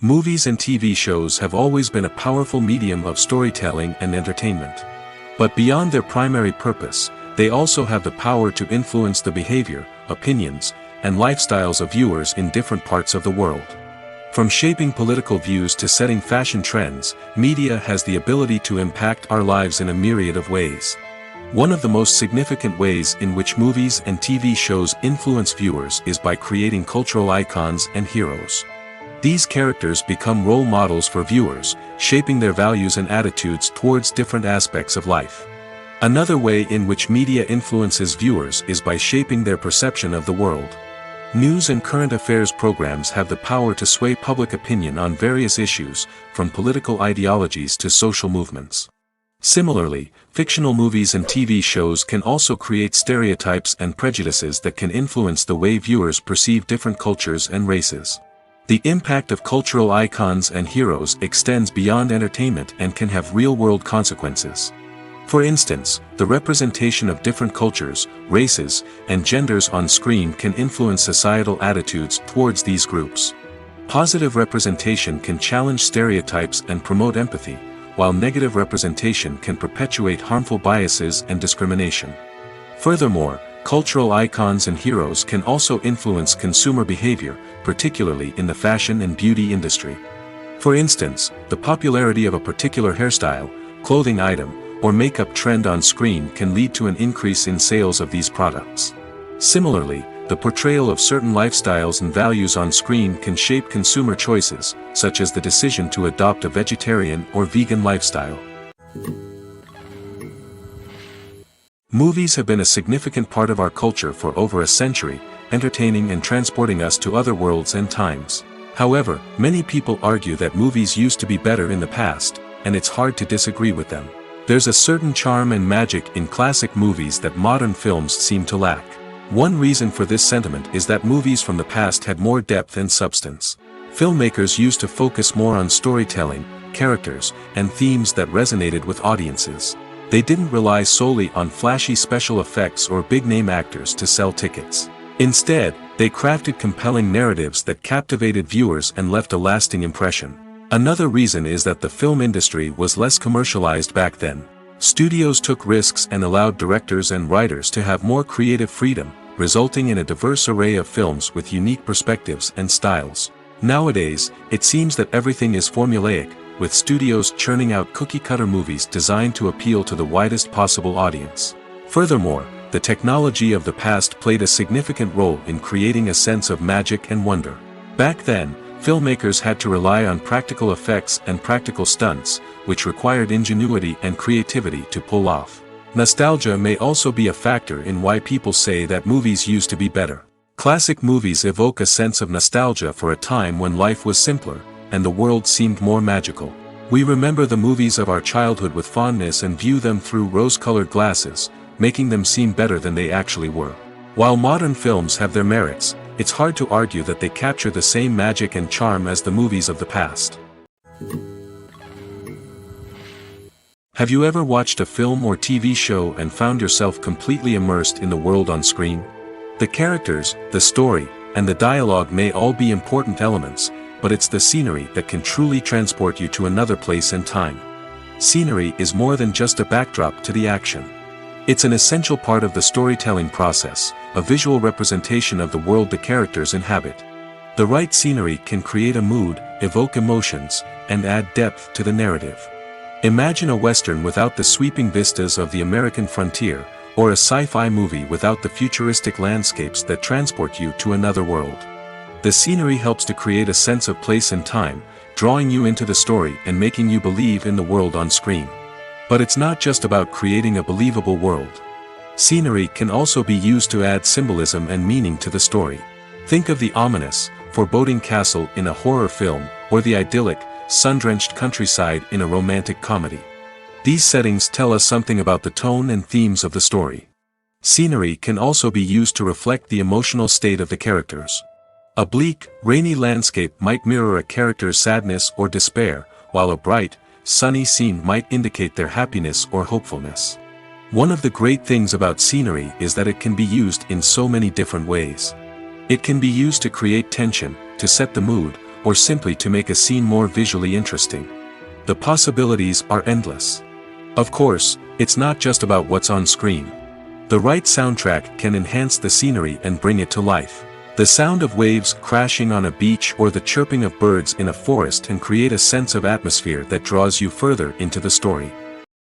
Movies and TV shows have always been a powerful medium of storytelling and entertainment. But beyond their primary purpose, they also have the power to influence the behavior, opinions, and lifestyles of viewers in different parts of the world. From shaping political views to setting fashion trends, media has the ability to impact our lives in a myriad of ways. One of the most significant ways in which movies and TV shows influence viewers is by creating cultural icons and heroes. These characters become role models for viewers, shaping their values and attitudes towards different aspects of life. Another way in which media influences viewers is by shaping their perception of the world. News and current affairs programs have the power to sway public opinion on various issues, from political ideologies to social movements. Similarly, fictional movies and TV shows can also create stereotypes and prejudices that can influence the way viewers perceive different cultures and races. The impact of cultural icons and heroes extends beyond entertainment and can have real-world consequences. For instance, the representation of different cultures, races, and genders on screen can influence societal attitudes towards these groups. Positive representation can challenge stereotypes and promote empathy, while negative representation can perpetuate harmful biases and discrimination. Furthermore, cultural icons and heroes can also influence consumer behavior, particularly in the fashion and beauty industry. For instance, the popularity of a particular hairstyle, clothing item, or makeup trend on screen can lead to an increase in sales of these products. Similarly, the portrayal of certain lifestyles and values on screen can shape consumer choices, such as the decision to adopt a vegetarian or vegan lifestyle. Movies have been a significant part of our culture for over a century, entertaining and transporting us to other worlds and times. However, many people argue that movies used to be better in the past, and it's hard to disagree with them. There's a certain charm and magic in classic movies that modern films seem to lack. One reason for this sentiment is that movies from the past had more depth and substance. Filmmakers used to focus more on storytelling, characters, and themes that resonated with audiences. They didn't rely solely on flashy special effects or big-name actors to sell tickets. Instead, they crafted compelling narratives that captivated viewers and left a lasting impression. Another reason is that the film industry was less commercialized back then. Studios took risks and allowed directors and writers to have more creative freedom, resulting in a diverse array of films with unique perspectives and styles. Nowadays, it seems that everything is formulaic, with studios churning out cookie-cutter movies designed to appeal to the widest possible audience. Furthermore, the technology of the past played a significant role in creating a sense of magic and wonder. Back then, filmmakers had to rely on practical effects and practical stunts, which required ingenuity and creativity to pull off. Nostalgia may also be a factor in why people say that movies used to be better. Classic movies evoke a sense of nostalgia for a time when life was simpler, and the world seemed more magical. We remember the movies of our childhood with fondness and view them through rose-colored glasses, making them seem better than they actually were. While modern films have their merits, it's hard to argue that they capture the same magic and charm as the movies of the past. Have you ever watched a film or TV show and found yourself completely immersed in the world on screen? The characters, the story, and the dialogue may all be important elements, but it's the scenery that can truly transport you to another place and time. Scenery is more than just a backdrop to the action. It's an essential part of the storytelling process, a visual representation of the world the characters inhabit. The right scenery can create a mood, evoke emotions, and add depth to the narrative. Imagine a Western without the sweeping vistas of the American frontier, or a sci-fi movie without the futuristic landscapes that transport you to another world. The scenery helps to create a sense of place and time, drawing you into the story and making you believe in the world on screen. But it's not just about creating a believable world. Scenery can also be used to add symbolism and meaning to the story. Think of the ominous, foreboding castle in a horror film, or the idyllic, sun-drenched countryside in a romantic comedy. These settings tell us something about the tone and themes of the story. Scenery can also be used to reflect the emotional state of the characters. A bleak, rainy landscape might mirror a character's sadness or despair, while a bright, sunny scene might indicate their happiness or hopefulness. One of the great things about scenery is that it can be used in so many different ways. It can be used to create tension, to set the mood, or simply to make a scene more visually interesting. The possibilities are endless. Of course, it's not just about what's on screen. The right soundtrack can enhance the scenery and bring it to life. The sound of waves crashing on a beach or the chirping of birds in a forest can create a sense of atmosphere that draws you further into the story.